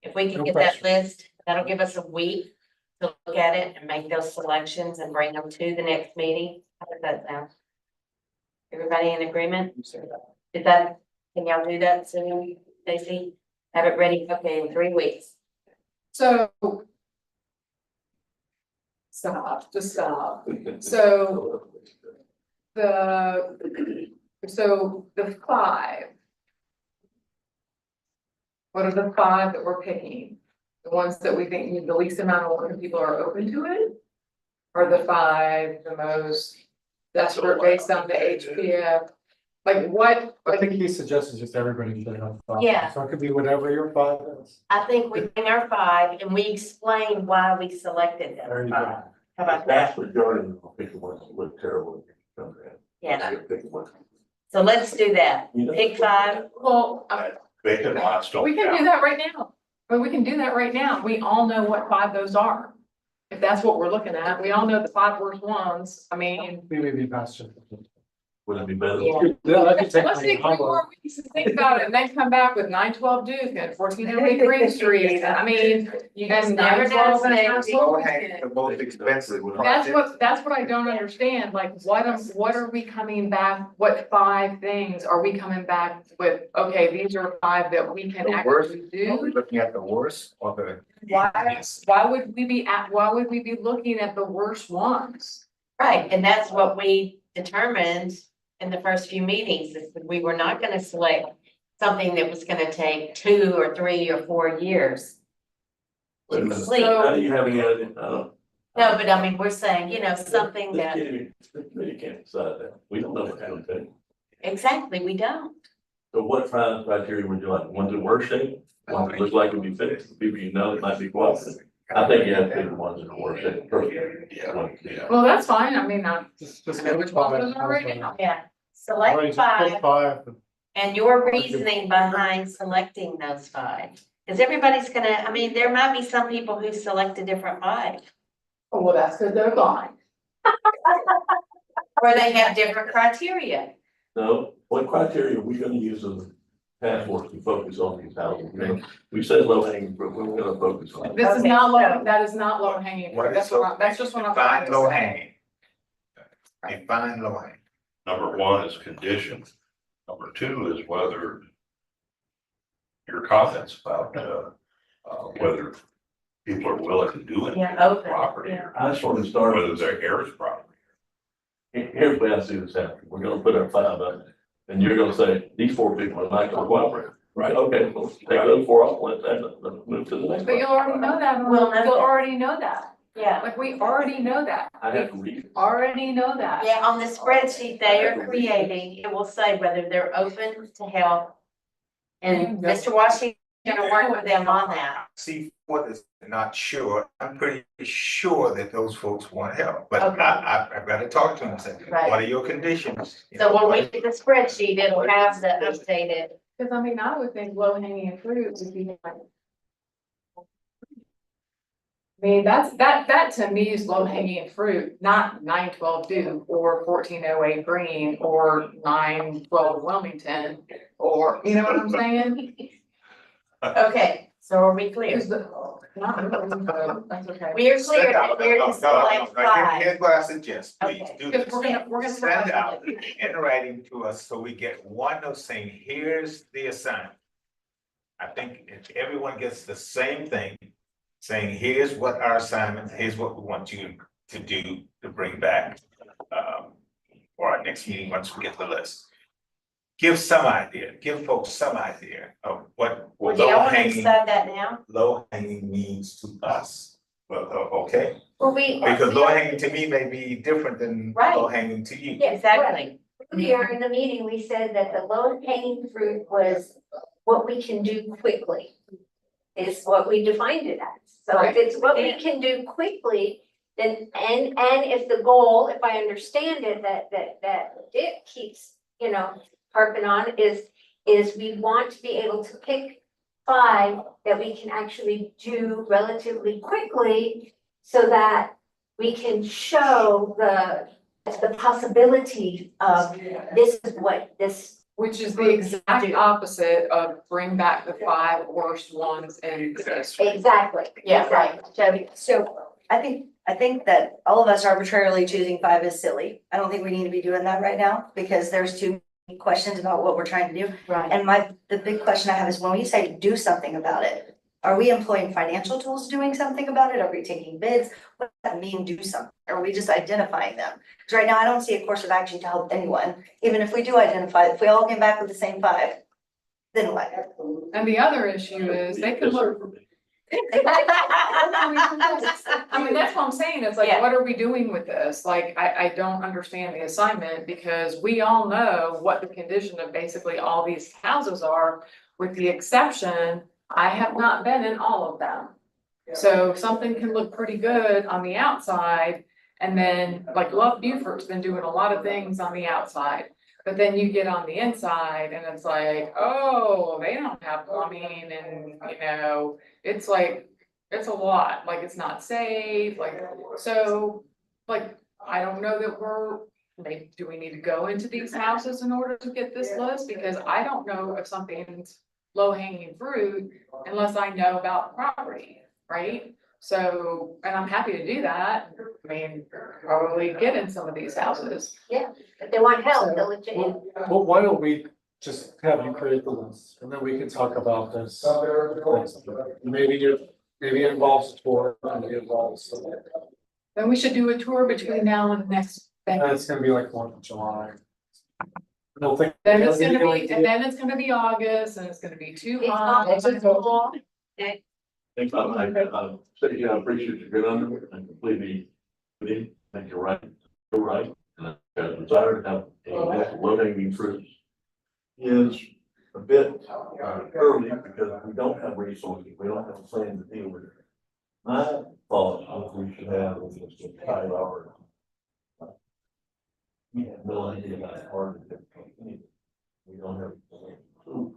If we can
No
get that
pressure.
list, that'll give us a week to look at it and make those selections and bring them to the next meeting. How does that sound? Everybody in agreement? Is that, can y'all do that soon, Stacy? Have it ready, okay, in 3 weeks.
So. Stop, just stop. So the 5. What are the 5 that we're picking? the ones that we think need the least amount of work and people are open to it? Are the 5 the most desperate based on the HPF? Like what,
I think he suggested just everybody should have 5.
Yeah.
So it could be whatever your 5 is.
I think we bring our 5 and we explain why we selected
There
them
you
5.
go.
How about that?
Vast majority of them pick the ones that look terrible.
Yeah,
Pick the ones.
so let's do that.
You know?
Pick 5.
well,
Vacant lots don't
we can do
count.
that right now. But we can do that right now. We all know what 5 those are. If that's what we're looking at, we all know the 5 worst ones. I mean,
Maybe faster.
Would it be better?
Yeah.
Yeah, that could take
let's
like
take
a
3 more weeks to think about it and then come back with 912 Duke and 1408 Green Street. I mean, you guys
Never
912 and
gonna
House
say-
Wilson.
The most expensive.
That's what I don't understand, like, what are we coming back, what 5 things are we coming back with? Okay, these are 5 that we can
The worst,
actually
are we
do.
looking at the worst or the?
Why would we be looking at the worst ones?
Right, and that's what we determined in the first few meetings, is that we were not gonna select something that was gonna take 2 or 3 or 4 years.
Wait a minute.
Sleep.
How do you have any idea?
No, but I mean, we're saying, you know, something
This
that,
committee can't decide that. We don't know what's gonna take.
exactly, we don't.
So what 5 criteria would you like? Ones that worst shape? Ones that look like it'd be fixed? People you know that might be qualified? I think you have to pick the ones that are worst shape personally.
Yeah.
Well, that's fine, I mean, I
Just
know which ones those are right
five.
now.
Yeah,
Alright,
select
just
5
pick 5.
and your reasoning behind selecting those 5. Cause everybody's gonna, I mean, there might be some people who select a different 5,
Oh, well, that's because they're blind.
or they have different criteria.
No, what criteria are we gonna use as a task force to focus on these houses? We said low hanging fruit, we're gonna focus on.
This is
Okay,
not low,
so-
that is not low hanging
What
fruit,
is
that's just what I'm trying
Define
to
low
say.
hanging. Define low hanging.
Number 1 is condition. Number 2 is whether your comments about, whether people are willing to do it.
Yeah, open,
Property,
yeah.
or
I sort of started.
whether they're heirs property.
Here's where I see this happening. We're gonna put our 5 up, and you're gonna say, these 4 people are not gonna cooperate. Right. Okay, well, take those 4 off, let's move to the next
But
one.
you'll already know that,
We'll know
you'll
that.
already know that,
Yeah,
like, we already know that,
I have to read it.
already know that.
yeah, on the spreadsheet they are creating, it will say whether they're open to help. And Mr. Washington's gonna work with them on that.
See, what is not sure, I'm pretty sure that those folks want help, but
Okay.
I've got to talk to them and say,
Right.
what are your conditions? You
So
know,
when we
what-
get the spreadsheet, it'll have the updated.
Cause I mean, I would think low hanging fruit would be like. I mean, that to me is low hanging fruit, not 912 Duke or 1408 Green or 912 Wilmington. Or, you know what I'm saying?
Okay, so are we clear?
Is the, not really, but that's okay.
We are clear
No,
that we're
no,
to
no,
select
no, no.
5.
Here's what I suggest, please
Okay.
do
Because
this.
we're gonna.
Send out in writing to us so we get one of saying, here's the assignment. I think if everyone gets the same thing, saying, here's what our assignment, here's what we want you to do to bring back. For our next meeting, once we get the list. Give some idea, give folks some idea of what
Well,
Do y'all
low
wanna
hanging,
decide that now?
low hanging means to us. Well, okay,
Well, we.
because low hanging to me may be different than
Right.
low hanging to you.
Yes,
Exactly.
earlier in the meeting, we said that the low hanging fruit was what we can do quickly. Is what we defined it as. So if it's what we can do quickly, then, and if the goal, if I understand it, that Dick keeps, you know, harping on is we want to be able to pick 5 that we can actually do relatively quickly so that we can show the possibility of this is what this.
Which is the exact opposite of bring back the 5 worst ones in the district.
Exactly.
Yeah, right.
So I think that all of us arbitrarily choosing 5 is silly. I don't think we need to be doing that right now because there's too many questions about what we're trying to do.
Right.
And the big question I have is when we say do something about it, are we employing financial tools doing something about it? Are we taking bids? What does that mean, do something? Are we just identifying them? Because right now I don't see a course of action to help anyone. Even if we do identify, if we all came back with the same 5, then what?
And the other issue is they could look, I mean, that's what I'm saying, it's like,
Yeah.
what are we doing with this? Like, I don't understand the assignment, because we all know what the condition of basically all these houses are, with the exception, I have not been in all of them. So something can look pretty good on the outside, and then, like, Love Beaufort's been doing a lot of things on the outside. But then you get on the inside and it's like, oh, they don't have plumbing, and, you know, it's like, it's a lot, like, it's not safe, like, so, like, I don't know that maybe, do we need to go into these houses in order to get this list? Because I don't know if something's low hanging fruit unless I know about the property, right? So, and I'm happy to do that, I mean, probably get in some of these houses.
If they want help, they'll let you in.
Well, why don't we just have you create the list, and then we can talk about this. Maybe it involves a tour, maybe it involves.
Then we should do a tour between now and the next thing.
And it's gonna be like 4th of July. I don't think.
Then it's gonna be, and then it's gonna be August, and it's gonna be too
It's
hot.
all-
Thanks, I appreciate your good under and completely, think you're right, you're right. And I desire to have a low hanging fruits is a bit early because we don't have resources, we don't have a plan to deal with it. My thought is we should have is just a 5 hour. We have no idea how hard it is. We don't have tools.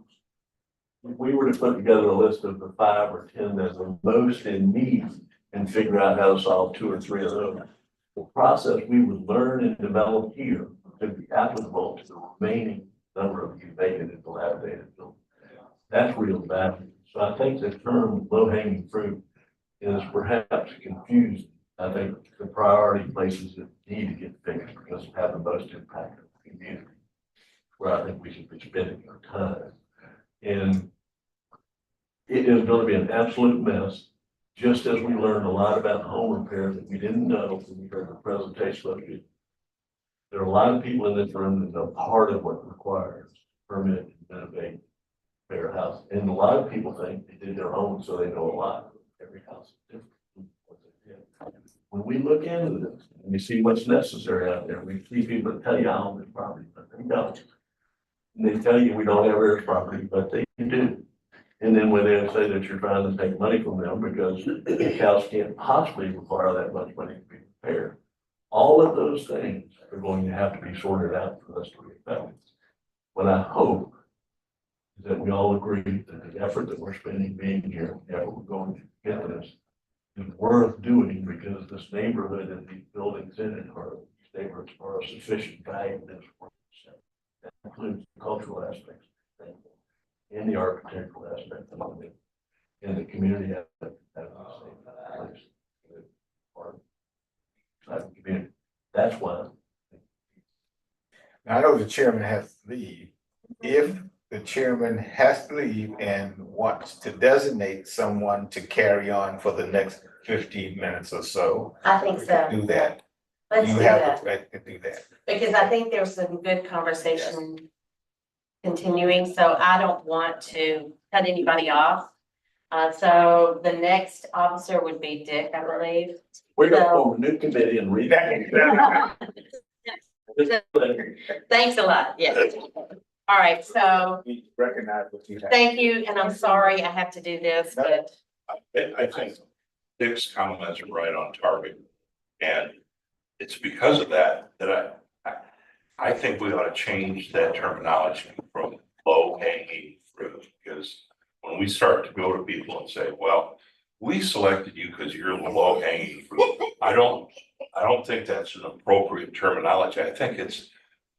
If we were to put together a list of the 5 or 10 that are most in need and figure out how to solve 2 or 3 of those, the process we would learn and develop here could be applicable to the remaining number of you vacant and dilapidated buildings. That's real value. So I think the term low hanging fruit is perhaps confused. I think the priority places that need to get fixed because it have the most impact on the community, where I think we should be spending our time. And it is going to be an absolute mess, just as we learned a lot about home repair that we didn't know when we heard the presentation of it. There are a lot of people in this room that know part of what requires permit and renovate their house. And a lot of people think they did their own, so they know a lot. Every house is different. What they did. When we look into this and we see what's necessary out there, we see people that tell you I own this property, but they don't. And they tell you we don't have air property, but they do. And then when they say that you're trying to take money from them because the house can't possibly require that much money to be repaired. All of those things are going to have to be sorted out for us to be effective. What I hope is that we all agree that the effort that we're spending being here, the effort we're going to get this, is worth doing because this neighborhood and these buildings in it are, these neighborhoods are of sufficient value that it's worth it. That includes the cultural aspects of things and the architectural aspect of it. And the community has the same place. Community. That's why.
I know the chairman has to leave. If the chairman has to leave and wants to designate someone to carry on for the next 15 minutes or so,
I think so.
do that.
Let's
You
do
have
that,
the right to do that.
because I think there's some good conversation continuing, so I don't want to cut anybody off. So the next officer would be Dick, I believe.
We're going to form a new committee and read that.
Thanks a lot, yes. All right, so
We recognize what you have.
thank you, and I'm sorry I have to do this, but
I think Dick's comments are right on target. And it's because of that, I think we ought to change that terminology from low hanging fruit. Because when we start to go to people and say, well, we selected you because you're low hanging fruit. I don't think that's an appropriate terminology. I think it's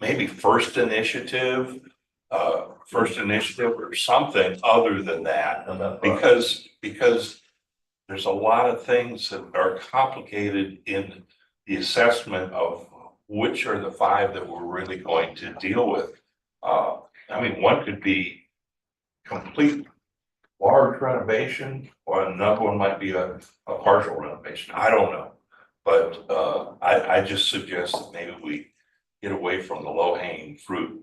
maybe first initiative or something other than that. Because there's a lot of things that are complicated in the assessment of which are the 5 that we're really going to deal with. I mean, one could be complete large renovation, or another one might be a partial renovation. I don't know. But I just suggest that maybe we get away from the low hanging fruit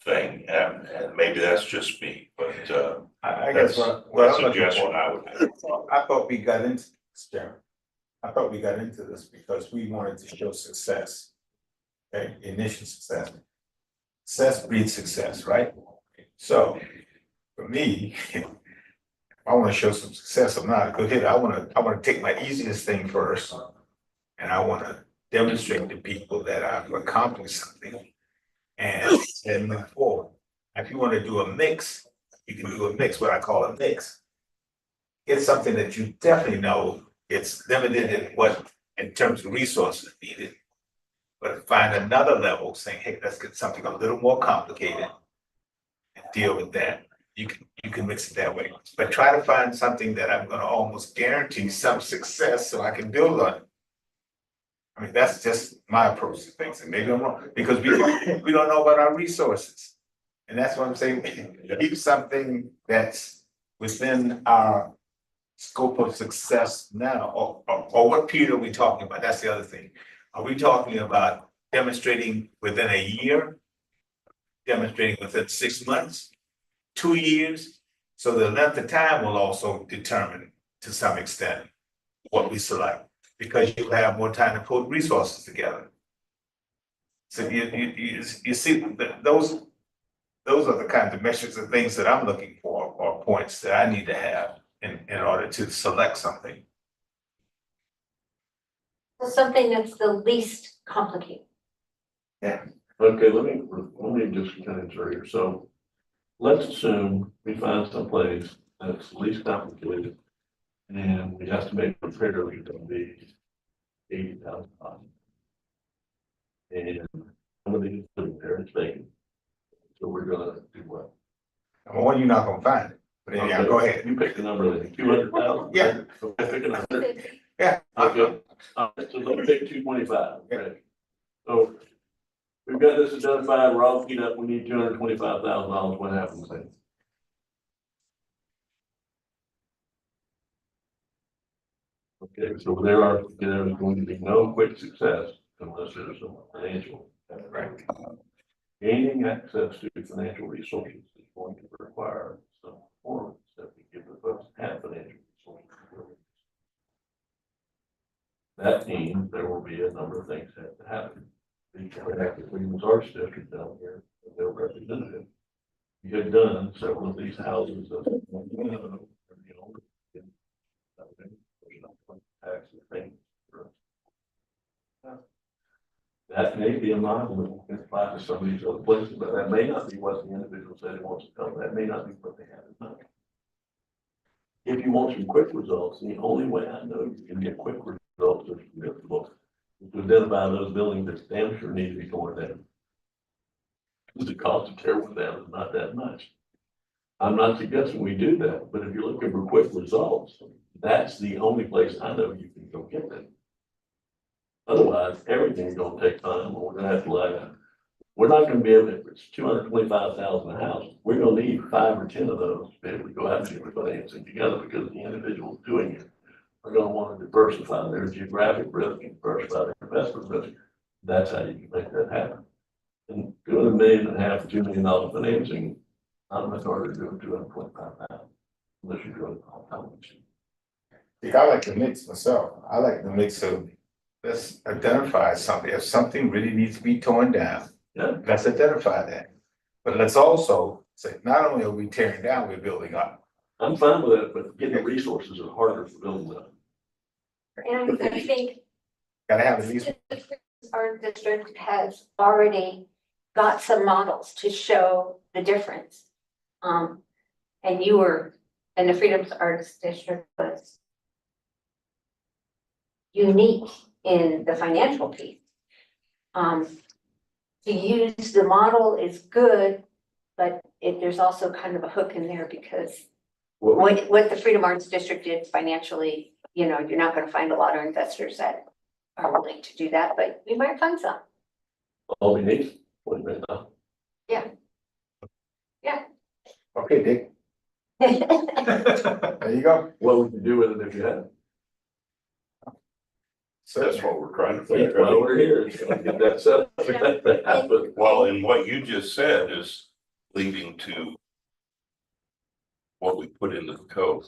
thing, and maybe that's just me, but,
I guess
that's
what
a
I'm looking
suggestion
for.
I would make.
I thought we got into this, Jeremy. I thought we got into this because we wanted to show success. Okay, initial success. Success breeds success, right? So, for me, if I wanna show some success, I'm not a good hitter, I wanna take my easiest thing first. And I wanna demonstrate to people that I've accomplished something. And move forward. If you wanna do a mix, you can do a mix, what I call a mix. It's something that you definitely know it's limited in what, in terms of resources needed. But find another level saying, hey, let's get something a little more complicated. And deal with that. You can mix it that way, but try to find something that I'm gonna almost guarantee some success so I can build on it. I mean, that's just my approach to things, and maybe I'm wrong, because we don't know about our resources. And that's what I'm saying, keep something that's within our scope of success now, or what period are we talking about? That's the other thing. Are we talking about demonstrating within a year? Demonstrating within 6 months, 2 years? So the length of time will also determine to some extent what we select, because you'll have more time to put resources together. So you see, those are the kinds of measures and things that I'm looking for, or points that I need to have in order to select something.
Something that's the least complicated.
Okay, let me just kind of answer here. So let's assume we find some place that's least complicated. And we estimate the fairly to be $80,000. And some of these living there, it's vacant. So we're gonna do what?
Number one, you're not gonna find it, but anyhow, go ahead.
You pick the number, like 200,000?
Yeah.
Okay, pick a number.
Yeah.
Okay, so let's take 225, okay? So we've got this identified, we're all keyed up, we need $225,000, what happens then? Okay, so there's going to be no quick success unless there's some financial.
Right.
Gaining access to financial resources is going to require some performance that we give the folks that have financial resources. That means there will be a number of things that have to happen. The active Freedom's Arts District down here, their representative, we have done several of these houses of, tax and things. That may be a model that we can apply to some of these other places, but that may not be what the individual said he wants to come. That may not be what they have in mind. If you want some quick results, the only way I know you can get quick results is to identify those buildings that damn sure need to be torn down. The cost to tear one down is not that much. I'm not suggesting we do that, but if you're looking for quick results, that's the only place I know you can go get them. Otherwise, everything's gonna take time, and we're gonna have to we're not gonna be able to, if it's 225,000 a house, we're gonna need 5 or 10 of those to be able to go out and get the financing together, because the individuals doing it are gonna wanna diversify their geographic risk and diversify their investment risk. That's how you can make that happen. And doing $1.5 million, $2 million financing, I'm not harder to do 225,000, unless you're doing all time.
I like the mix myself. I like the mix of, let's identify something. If something really needs to be torn down,
Yeah.
let's identify that. But let's also say, not only are we tearing down, we're building up.
I'm fine with that, but getting the resources is harder for building up.
And I think
Gotta have at least,
our district has already got some models to show the difference. And the Freedom Arts District was unique in the financial piece. To use the model is good, but there's also kind of a hook in there, because what the Freedom Arts District did financially, you're not gonna find a lot of investors that are willing to do that, but you might find some.
All we need, $20 million.
okay, Dick, there you go.
What would you do with it if you had it?
So
That's what we're trying to
That's
figure
why
out.
we're here, is to get that set up.
Well, and what you just said is leaving to what we put into the code.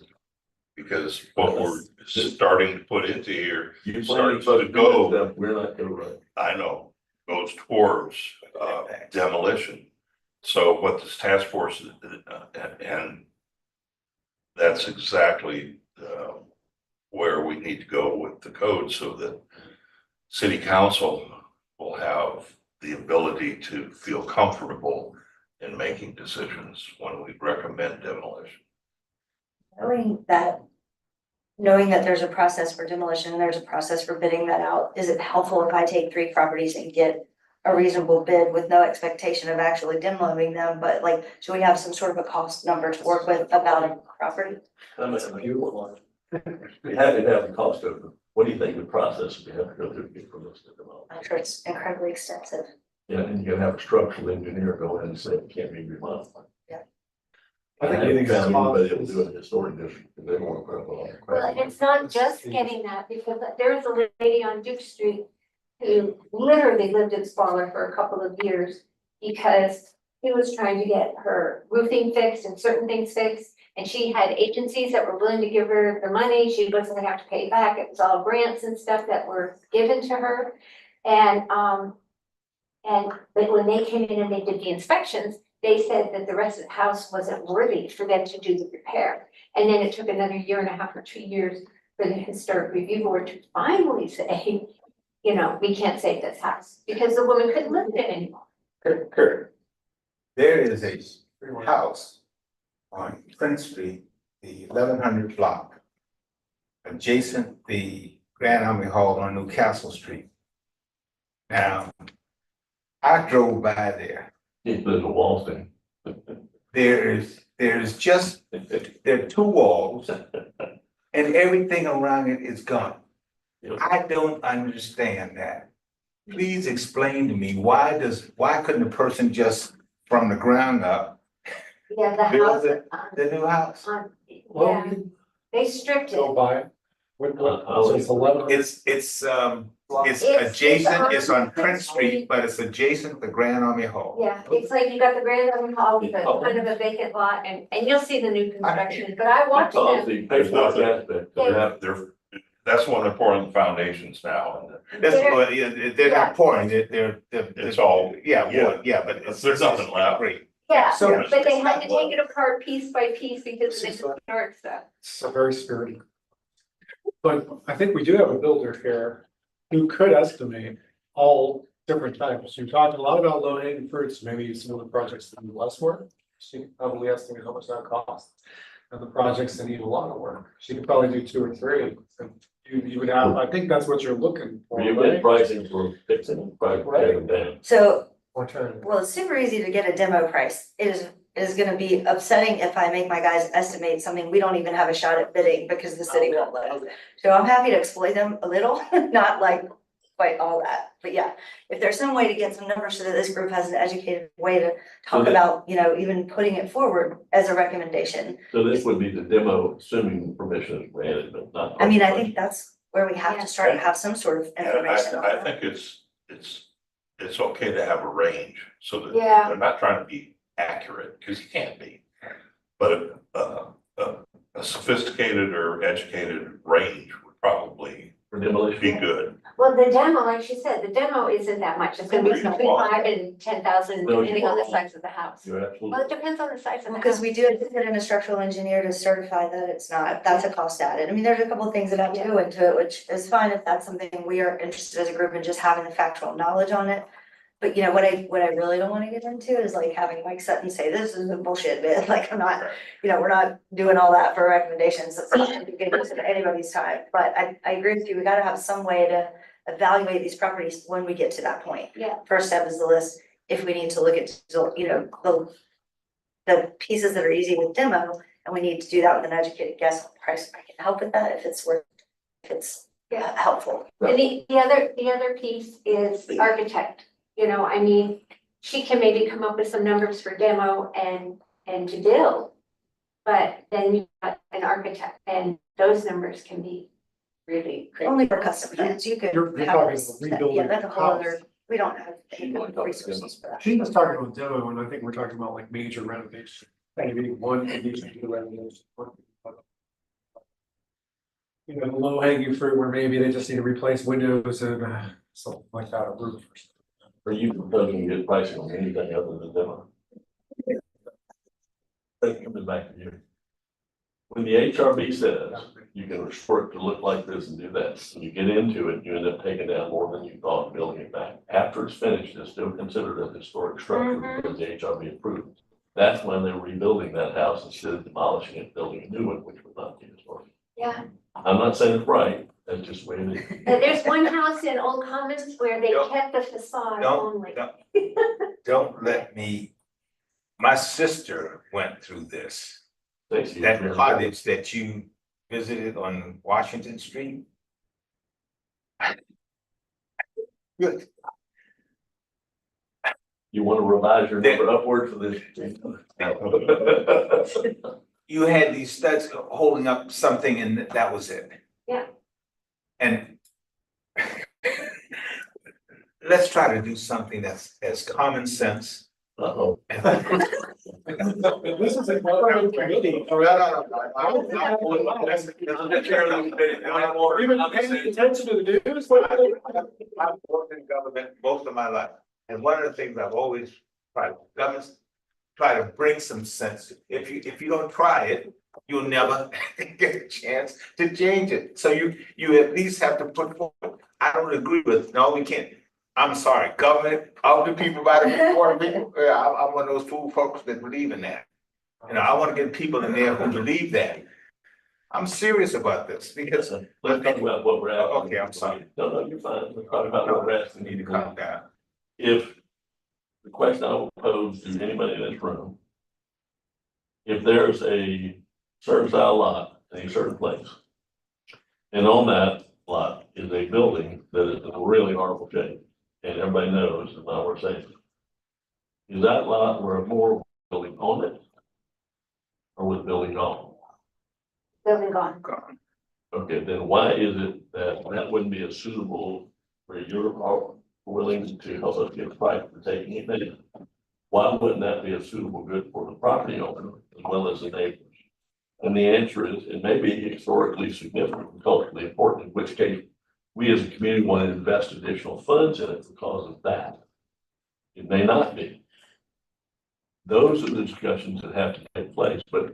Because what we're starting to put into here
You
starts
started
to
to go,
go,
stuff, we're not gonna run.
I know, goes towards demolition. So what this task force, and that's exactly where we need to go with the code so that city council will have the ability to feel comfortable in making decisions when we recommend demolition.
Knowing that there's a process for demolition, and there's a process for bidding that out, is it helpful if I take 3 properties and get a reasonable bid with no expectation of actually demoing them, but like, should we have some sort of a cost number to work with about a property?
We have to have the cost of, what do you think the process we have to go through to get permission to develop?
I'm sure it's incredibly extensive.
Yeah, and you're gonna have a structural engineer go in and say it can't be remodeled.
I think
haven't
anything's
found anybody that will
cost
do it in the historic district, because they want to put up all the crap.
Well, and it's not just getting that, because there was a lady on Duke Street who literally lived in Squalor for a couple of years because she was trying to get her roofing fixed and certain things fixed. And she had agencies that were willing to give her the money. She wasn't gonna have to pay it back. It was all grants and stuff that were given to her. But when they came in and they did the inspections, they said that the rest of the house wasn't worthy for them to do the repair. And then it took another 1.5 or 2 years for the historic review board to finally say, you know, we can't save this house because the woman couldn't live in it anymore.
Kurt, there is a house on Prince Street, the 1100 block, adjacent the Grand Army Hall on Newcastle Street. Now, I drove by there.
There's a wall thing.
There are 2 walls and everything around it is gone. I don't understand that. Please explain to me, why couldn't a person just from the ground up
Yeah, the
build
house.
the new house?
Yeah, they stripped
go
it.
by. So it's 11.
It's
It's
adjacent, it's on Prince
Street.
Street, but it's adjacent to Grand Army Hall.
Yeah, it's like you got the Grand Army Hall with a kind of a vacant lot and you'll see the new construction, but I watched
Because
them.
the paperwork aspect,
That's one of the important foundations now, and
That's what, yeah, they're not pouring, they're.
it's all,
Yeah,
yeah.
well, yeah, but it's.
There's nothing left.
Great.
Yeah,
So-
but they had to take it apart piece by piece because of the historic stuff.
It's a very spirited. But I think we do have a builder here who could estimate all different types. You talked a lot about low hanging fruits, maybe some of the projects that need less work. She could probably estimate how much that costs. And the projects that need a lot of work, she could probably do 2 or 3. And you would have, I think that's what you're looking for,
you
right?
get pricing for fixing it, probably tearing down.
So,
Alternative.
well, it's super easy to get a demo price. It is gonna be upsetting if I make my guys estimate something we don't even have a shot at bidding because the city won't let us. So I'm happy to exploit them a little, not like quite all that, but yeah, if there's some way to get some numbers so that this group has an educated way to talk about, you know, even putting it forward as a recommendation.
So this would be the demo, assuming permission is granted, but not.
I mean, I think that's where we have to start to have some sort of
and
information on
I
that.
think it's okay to have a range, so that
Yeah.
they're not trying to be accurate, because you can't be. But a sophisticated or educated range would probably
For demolition.
be good.
Well, the demo, like she said, the demo isn't that much. It's gonna be between 5 and 10,000
No,
depending on the size of the house.
You're
Well,
absolutely.
it depends on the size of the
Because
house.
we do have to put in a structural engineer to certify that it's not, that's a cost added. I mean, there's a couple of things that have to go into it, which is fine if that's something we are interested as a group in just having the factual knowledge on it. But you know, what I really don't wanna get into is like having Mike Sutton say, this is a bullshit bid, like I'm not, you know, we're not doing all that for recommendations. It's not gonna get into anybody's time, but I agree with you, we gotta have some way to evaluate these properties when we get to that point.
Yeah.
First step is the list, if we need to look at, you know, the pieces that are easy with demo, and we need to do that with an educated guess on price. I can help with that if it's worth, if it's helpful.
And the other piece is architect, you know, I mean, she can maybe come up with some numbers for demo and to build. But then you've got an architect and those numbers can be really crazy.
Only for custom plans, you could.
You're
have
talking
this-
rebuilding
Yeah, that's a whole
house.
other, We don't have
She wanted to talk to
resources for that.
She was talking about demo, and I think we're talking about like major renovation, maybe one, maybe two renovations. You know, low hanging fruit where maybe they just need to replace windows and something like that, a roof or something.
Are you proposing to get pricing on anything other than demo? Coming back to you. When the HRB says you can restore it to look like this and do that, when you get into it, you end up taking down more than you thought, building it back. After it's finished, it's still considered a historic structure because the HRB approved. That's when they're rebuilding that house instead of demolishing it, building a new one, which would not be historic.
Yeah.
I'm not saying it's right, that's just the way it is.
And there's one house in Old Commons where they kept the facade only.
Don't let me, my sister went through this.
Stacy,
That cottage that you visited on Washington Street. Good.
You want to revise your number upward for this?
You had these studs holding up something and that was it.
Yeah.
And let's try to do something that's as common sense.
Uh-oh.
This is a committee. Even paying attention to the news.
I've worked in government most of my life, and one of the things I've always tried, governments try to bring some sense. If you don't try it, you'll never get a chance to change it. So you at least have to put forward. I don't agree with, no, we can't. I'm sorry, government, of the people, by the people, I'm one of those fool folks that believe in that. You know, I want to get people in there who believe that. I'm serious about this because.
Let's talk about what we're asking.
Okay, I'm sorry.
No, you're fine. Let's talk about what we're asking.
Need to calm down.
If the question I will pose to anybody in this room, if there's a certain style lot in a certain place, and on that lot is a building that is in a really horrible shape, and everybody knows it's not worth saving, is that lot worth more building on it or with building gone?
Building gone.
Okay, then why is it that that wouldn't be a suitable where you're willing to help us get a price for taking it in? Why wouldn't that be a suitable good for the property owner as well as the neighbors? And the answer is, it may be historically significant, and culturally important, in which case we as a community want to invest additional funds in it because of that. It may not be. Those are the discussions that have to take place, but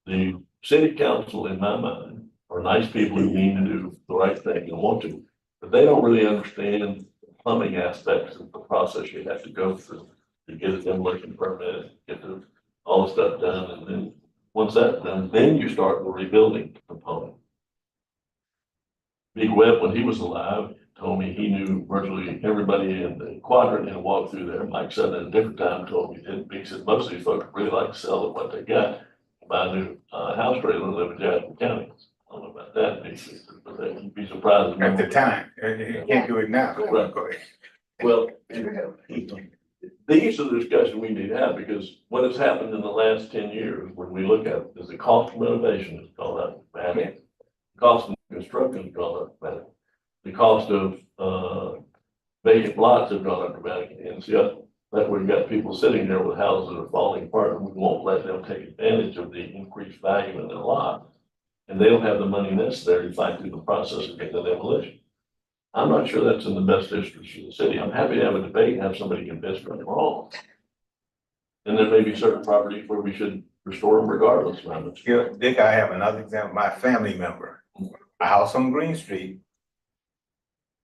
the city council, in my mind, are nice people who mean to do the right thing and want to, but they don't really understand the plumbing aspects of the process you have to go through to get a demolition permit, get all the stuff done, and then once that's done, then you start the rebuilding component. Big Webb, when he was alive, told me he knew virtually everybody in the quadrant and walked through there. Mike said at a different time, told me he didn't, he said most of these folks really like to sell what they got. Buy a new house trailer and live in Jasper County. I don't know about that, but you'd be surprised.
At the time, you can't do it now.
Right.
Go ahead.
Well, these are the discussions we need to have, because what has happened in the last 10 years, when we look at it, is the cost of renovation has gone up dramatically. The cost of construction has gone up dramatically. The cost of vacant lots have gone up dramatically. And so that we've got people sitting there with houses that are falling apart, and we won't let them take advantage of the increased value in their lot. And they don't have the money necessary to fight through the process of getting the demolition. I'm not sure that's in the best interest of the city. I'm happy to have a debate and have somebody convince me I'm wrong. And there may be certain properties where we should restore them regardless of how much.
Yeah, Dick, I have another example. My family member, a house on Green Street.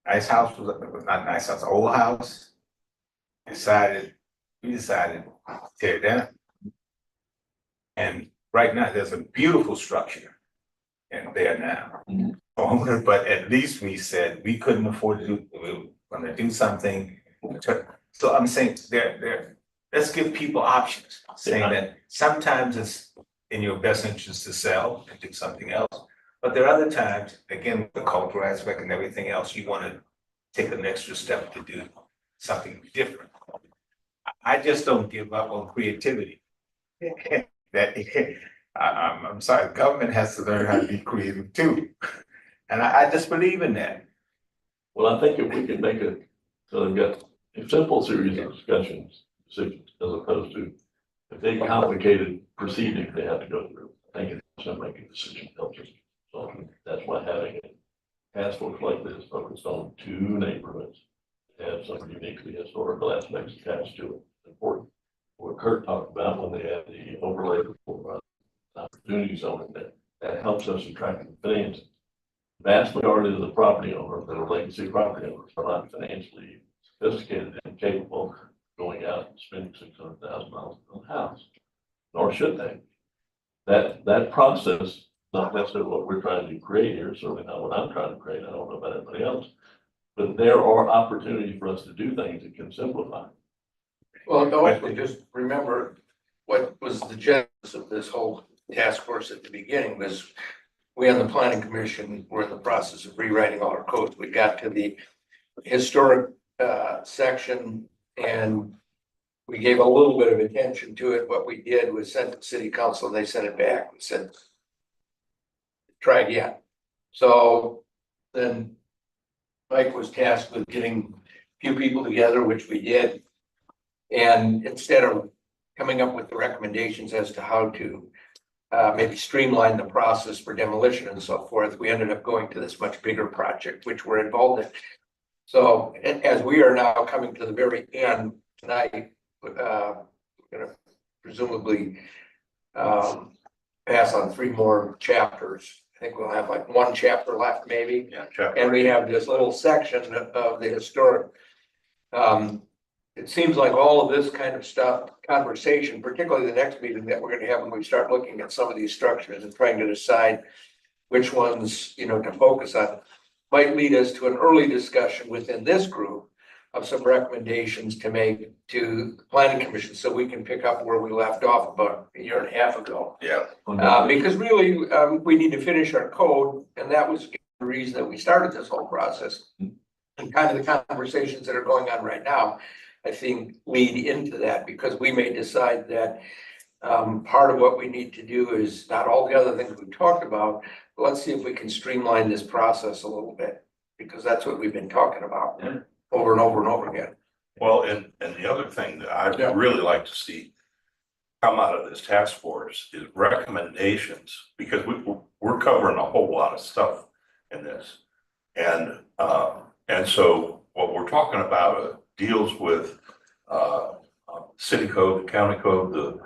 Nice house, was not nice house, old house. We decided to tear it down. And right now, there's a beautiful structure in there now.
Mhm.
But at least we said we couldn't afford to do, we were gonna do something. So I'm saying let's give people options, saying that sometimes it's in your best interest to sell and do something else. But there are other times, again, with the cultural aspect and everything else, you wanna take an extra step to do something different. I just don't give up on creativity. I'm sorry, the government has to learn how to be creative too. And I just believe in that.
Well, I think if we can make it, so they've got a simple series of discussions, decisions, as opposed to a big complicated proceeding they have to go through. I think it's to make a decision helps us. So that's why having a task force like this focused on two neighborhoods, have some uniquely historical aspects attached to it, is important. What Kurt talked about when they had the overlay for opportunity zone in there, that helps us attract the financing. Vast majority of the property owners that are legacy property owners are not financially sophisticated and capable of going out and spending $600,000 on a house, nor should they. That process is not necessarily what we're trying to create here, certainly not what I'm trying to create. I don't know about anybody else. But there are opportunities for us to do things that can simplify.
Well, also just remember what was the genesis of this whole task force at the beginning was we on the planning commission were in the process of rewriting all our codes. We got to the historic section and we gave a little bit of attention to it. What we did was send it to city council and they sent it back. We said, try again. So then Mike was tasked with getting a few people together, which we did. And instead of coming up with the recommendations as to how to maybe streamline the process for demolition and so forth, we ended up going to this much bigger project, which we're involved in. So as we are now coming to the very end tonight, we're gonna presumably pass on 3 more chapters. I think we'll have like 1 chapter left maybe.
Yeah, chapter.
And we have this little section of the historic. It seems like all of this kind of stuff, conversation, particularly the next meeting that we're gonna have when we start looking at some of these structures and trying to decide which ones, to focus on, might lead us to an early discussion within this group of some recommendations to make to the planning commission, so we can pick up where we left off about a year and a half ago.
Yeah.
Because really, we need to finish our code, and that was the reason that we started this whole process. And kind of the conversations that are going on right now, I think, lead into that, because we may decide that part of what we need to do is not all the other things we've talked about, but let's see if we can streamline this process a little bit, because that's what we've been talking about over and over and over again.
Well, and the other thing that I'd really like to see come out of this task force is recommendations, because we're covering a whole lot of stuff in this. And so what we're talking about deals with city code, the county code, the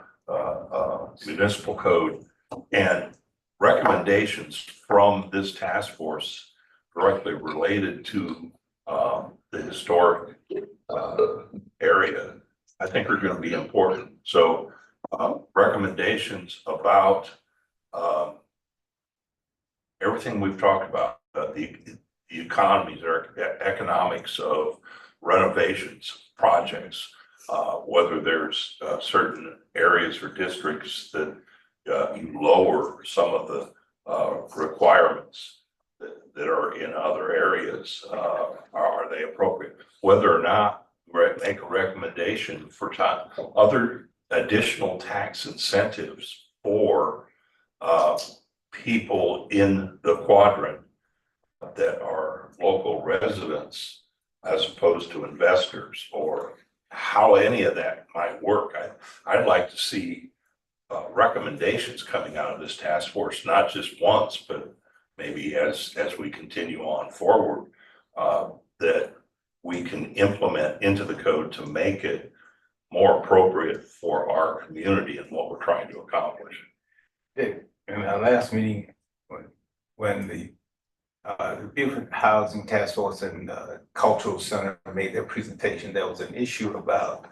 municipal code, and recommendations from this task force directly related to the historic area, I think are going to be important. So recommendations about everything we've talked about, the economies or economics of renovations projects, whether there's certain areas or districts that you lower some of the requirements that are in other areas, are they appropriate? Whether or not make a recommendation for other additional tax incentives for people in the quadrant that are local residents as opposed to investors, or how any of that might work. I'd like to see recommendations coming out of this task force, not just once, but maybe as we continue on forward, that we can implement into the code to make it more appropriate for our community and what we're trying to accomplish.
In our last meeting, when the Beaufort Housing Task Force and Cultural Center made their presentation, there was an issue about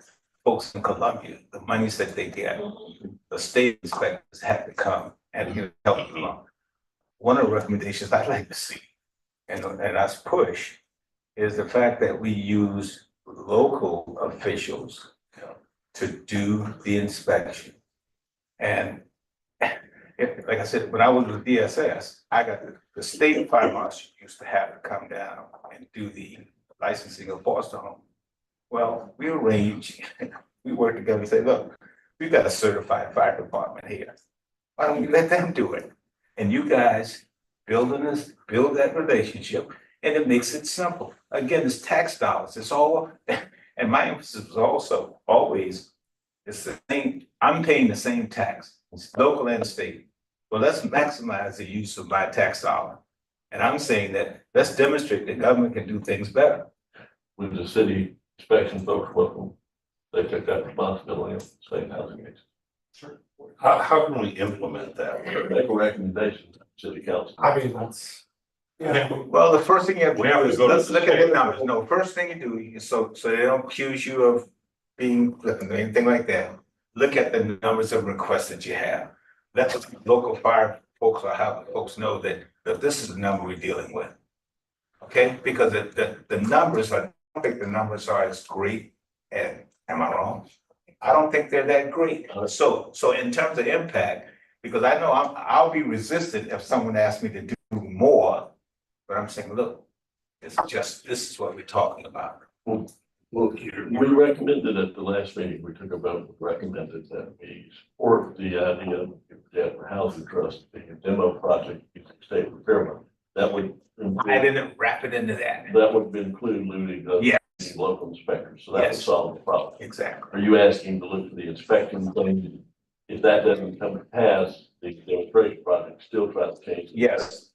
folks in Columbia, the monies that they get, the state inspectors had to come and help them out. One of the recommendations I'd like to see, and us push, is the fact that we use local officials to do the inspection. And like I said, when I was with DSS, I got the state fire marshal used to have to come down and do the licensing of foster home. Well, we arranged, we worked together and said, look, we've got a certified fire department here. Why don't we let them do it? And you guys build that relationship, and it makes it simple. Again, it's tax dollars. It's all, And my emphasis was also always, it's the same, I'm paying the same tax, it's local and state. Well, let's maximize the use of my tax dollar. And I'm saying that, let's demonstrate that government can do things better.
With the city inspection folks, welcome, they took that responsibility of state housing agency.
How can we implement that?
Make a recommendation to the city council.
I mean, that's. Yeah,
Well, the first thing you have to
We have
do
to
is,
go to
let's
the
look at the
state.
numbers. No, first thing you do, so they don't accuse you of being flippant or anything like that. Look at the numbers of requests that you have. Let the local fire folks or how folks know that this is the number we're dealing with. Okay, because the numbers, I don't think the numbers are as great, and am I wrong? I don't think they're that great. So in terms of impact, because I know I'll be resistant if someone asks me to do more. But I'm saying, look, this is what we're talking about.
Well, we recommended at the last meeting, we took a vote, recommended that we support the idea of the housing trust, the demo project, using state repair money. That would.
I didn't wrap it into that.
That would include looting the
Yes.
local inspectors, so that would
Yes.
solve the problem.
Exactly.
Are you asking to look for the inspection thing? If that doesn't come to pass, the demonstration project still tries to change.
Yes.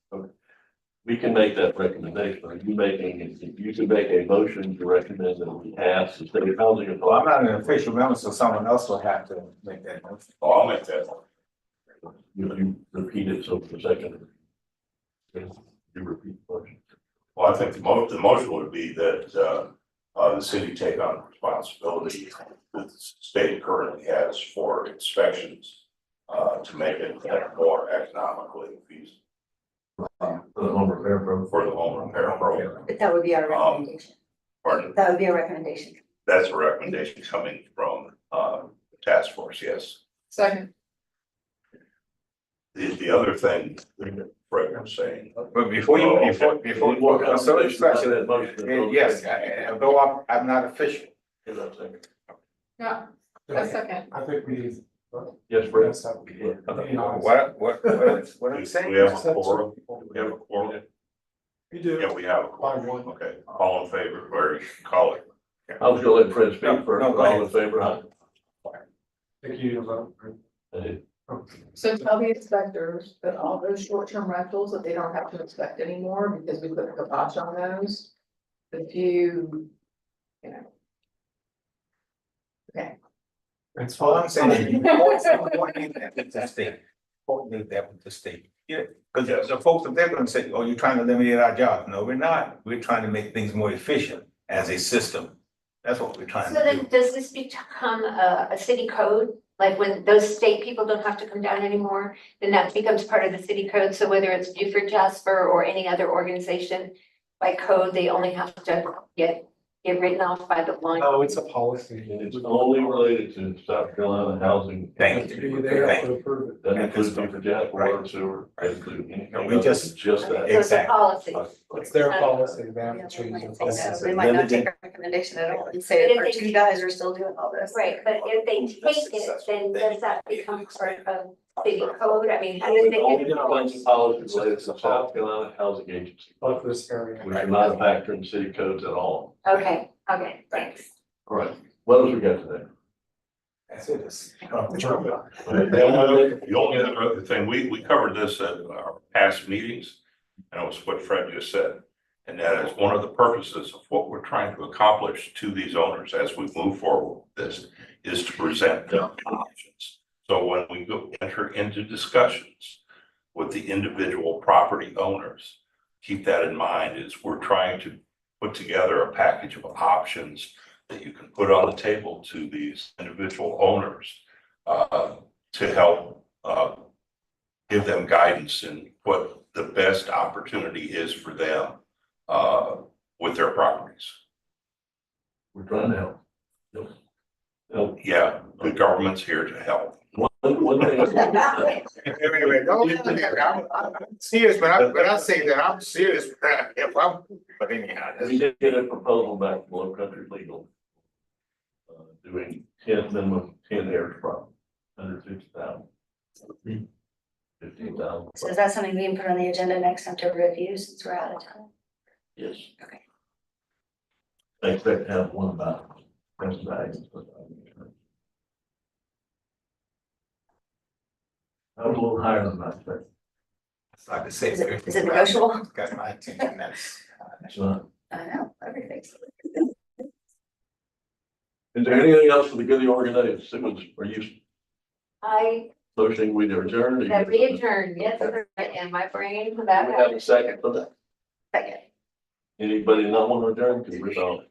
We can make that recommendation. Are you making, if you can make a motion to recommend that we ask the state housing
Well, I'm
authority.
not an official member, so someone else will have to make that motion.
Oh, I'll make that one.
You repeat it, so for a second. You repeat the motion.
Well, I think the motion would be that, the city take on responsibility that the state currently has for inspections, to make it more economically feasible
For the home repair program.
for the home repair program.
But that would be our recommendation.
Pardon?
That would be a recommendation.
That's a recommendation coming from, the task force, yes.
Second,
The other thing Fred was saying,
But before so it's special. Yes, although I'm not official.
no, a second.
I think we need.
Yes, Brett.
That's how we do it.
What I'm saying?
we have a quorum, we have a quorum,
We do.
yeah, we have a
By
quorum,
one.
okay, all in favor, or you can call it.
I was gonna let Fred speak
No,
first,
no,
but
go
all
ahead.
in favor, aye.
Thank you, vote.
So tell the inspectors that all those short-term rentals, that they don't have to inspect anymore because we put a kibosh on those. If you know. Okay.
It's
All
fine.
I'm saying is, you coordinate that with the state. Coordinate that with the state. Yeah, because the folks up there gonna say, oh, you're trying to eliminate our jobs. No, we're not. We're trying to make things more efficient as a system. That's what we're trying
So
to
then,
do.
does this become a city code? Like when those state people don't have to come down anymore, then that becomes part of the city code? So whether it's Buford Jasper or any other organization, by code, they only have to get written off by the line?
No, it's a policy.
And it's only related to South Carolina housing.
Thank
They have to approve it.
That includes for Jasper water and sewer, that includes anything
And we
else,
just-
it's just
So
that.
it's a
Exactly.
policy.
It's their policy, they have
Yeah,
to change
we
it.
might take that. We might not take our recommendation at all and say our two guys are still doing all this.
Right, but if they take it, then does that become part of city code? I mean, how do they
Only
get
defines
involved?
policies related to South Carolina housing agency,
Of this area.
which are not a factor in city codes at all.
Okay, thanks.
All right, what else we got today?
That's it. It's-
The only other thing, we covered this at our past meetings, and it was what Fred just said. And that is one of the purposes of what we're trying to accomplish to these owners as we move forward with this, is to present them options. So when we go enter into discussions with the individual property owners, keep that in mind, is we're trying to put together a package of options that you can put on the table to these individual owners to help give them guidance in what the best opportunity is for them with their properties.
We're trying to help. Yes. Help.
Yeah, the government's here to help.
One thing.
Wait, I'm serious, but I say that I'm serious, but anyhow.
We did get a proposal back from Low Country Legal. Doing minimum 10 heirs problem, under 50,000. 15,000.
So is that something we can put on the agenda next time to review since we're out of time?
Yes.
Okay.
I expect to have one about That's nice. I was a little higher than that, but
So I could say.
Is it negotiable?
Got my attention, that's.
it's not.
I know, everything's.
Is there anything else for the good of the organization? Are you
I,
motioning we adjourn?
that we adjourn, yes, and my brain for
We
that.
have a second for that.
Second.
Anybody not want to adjourn? Because we're all.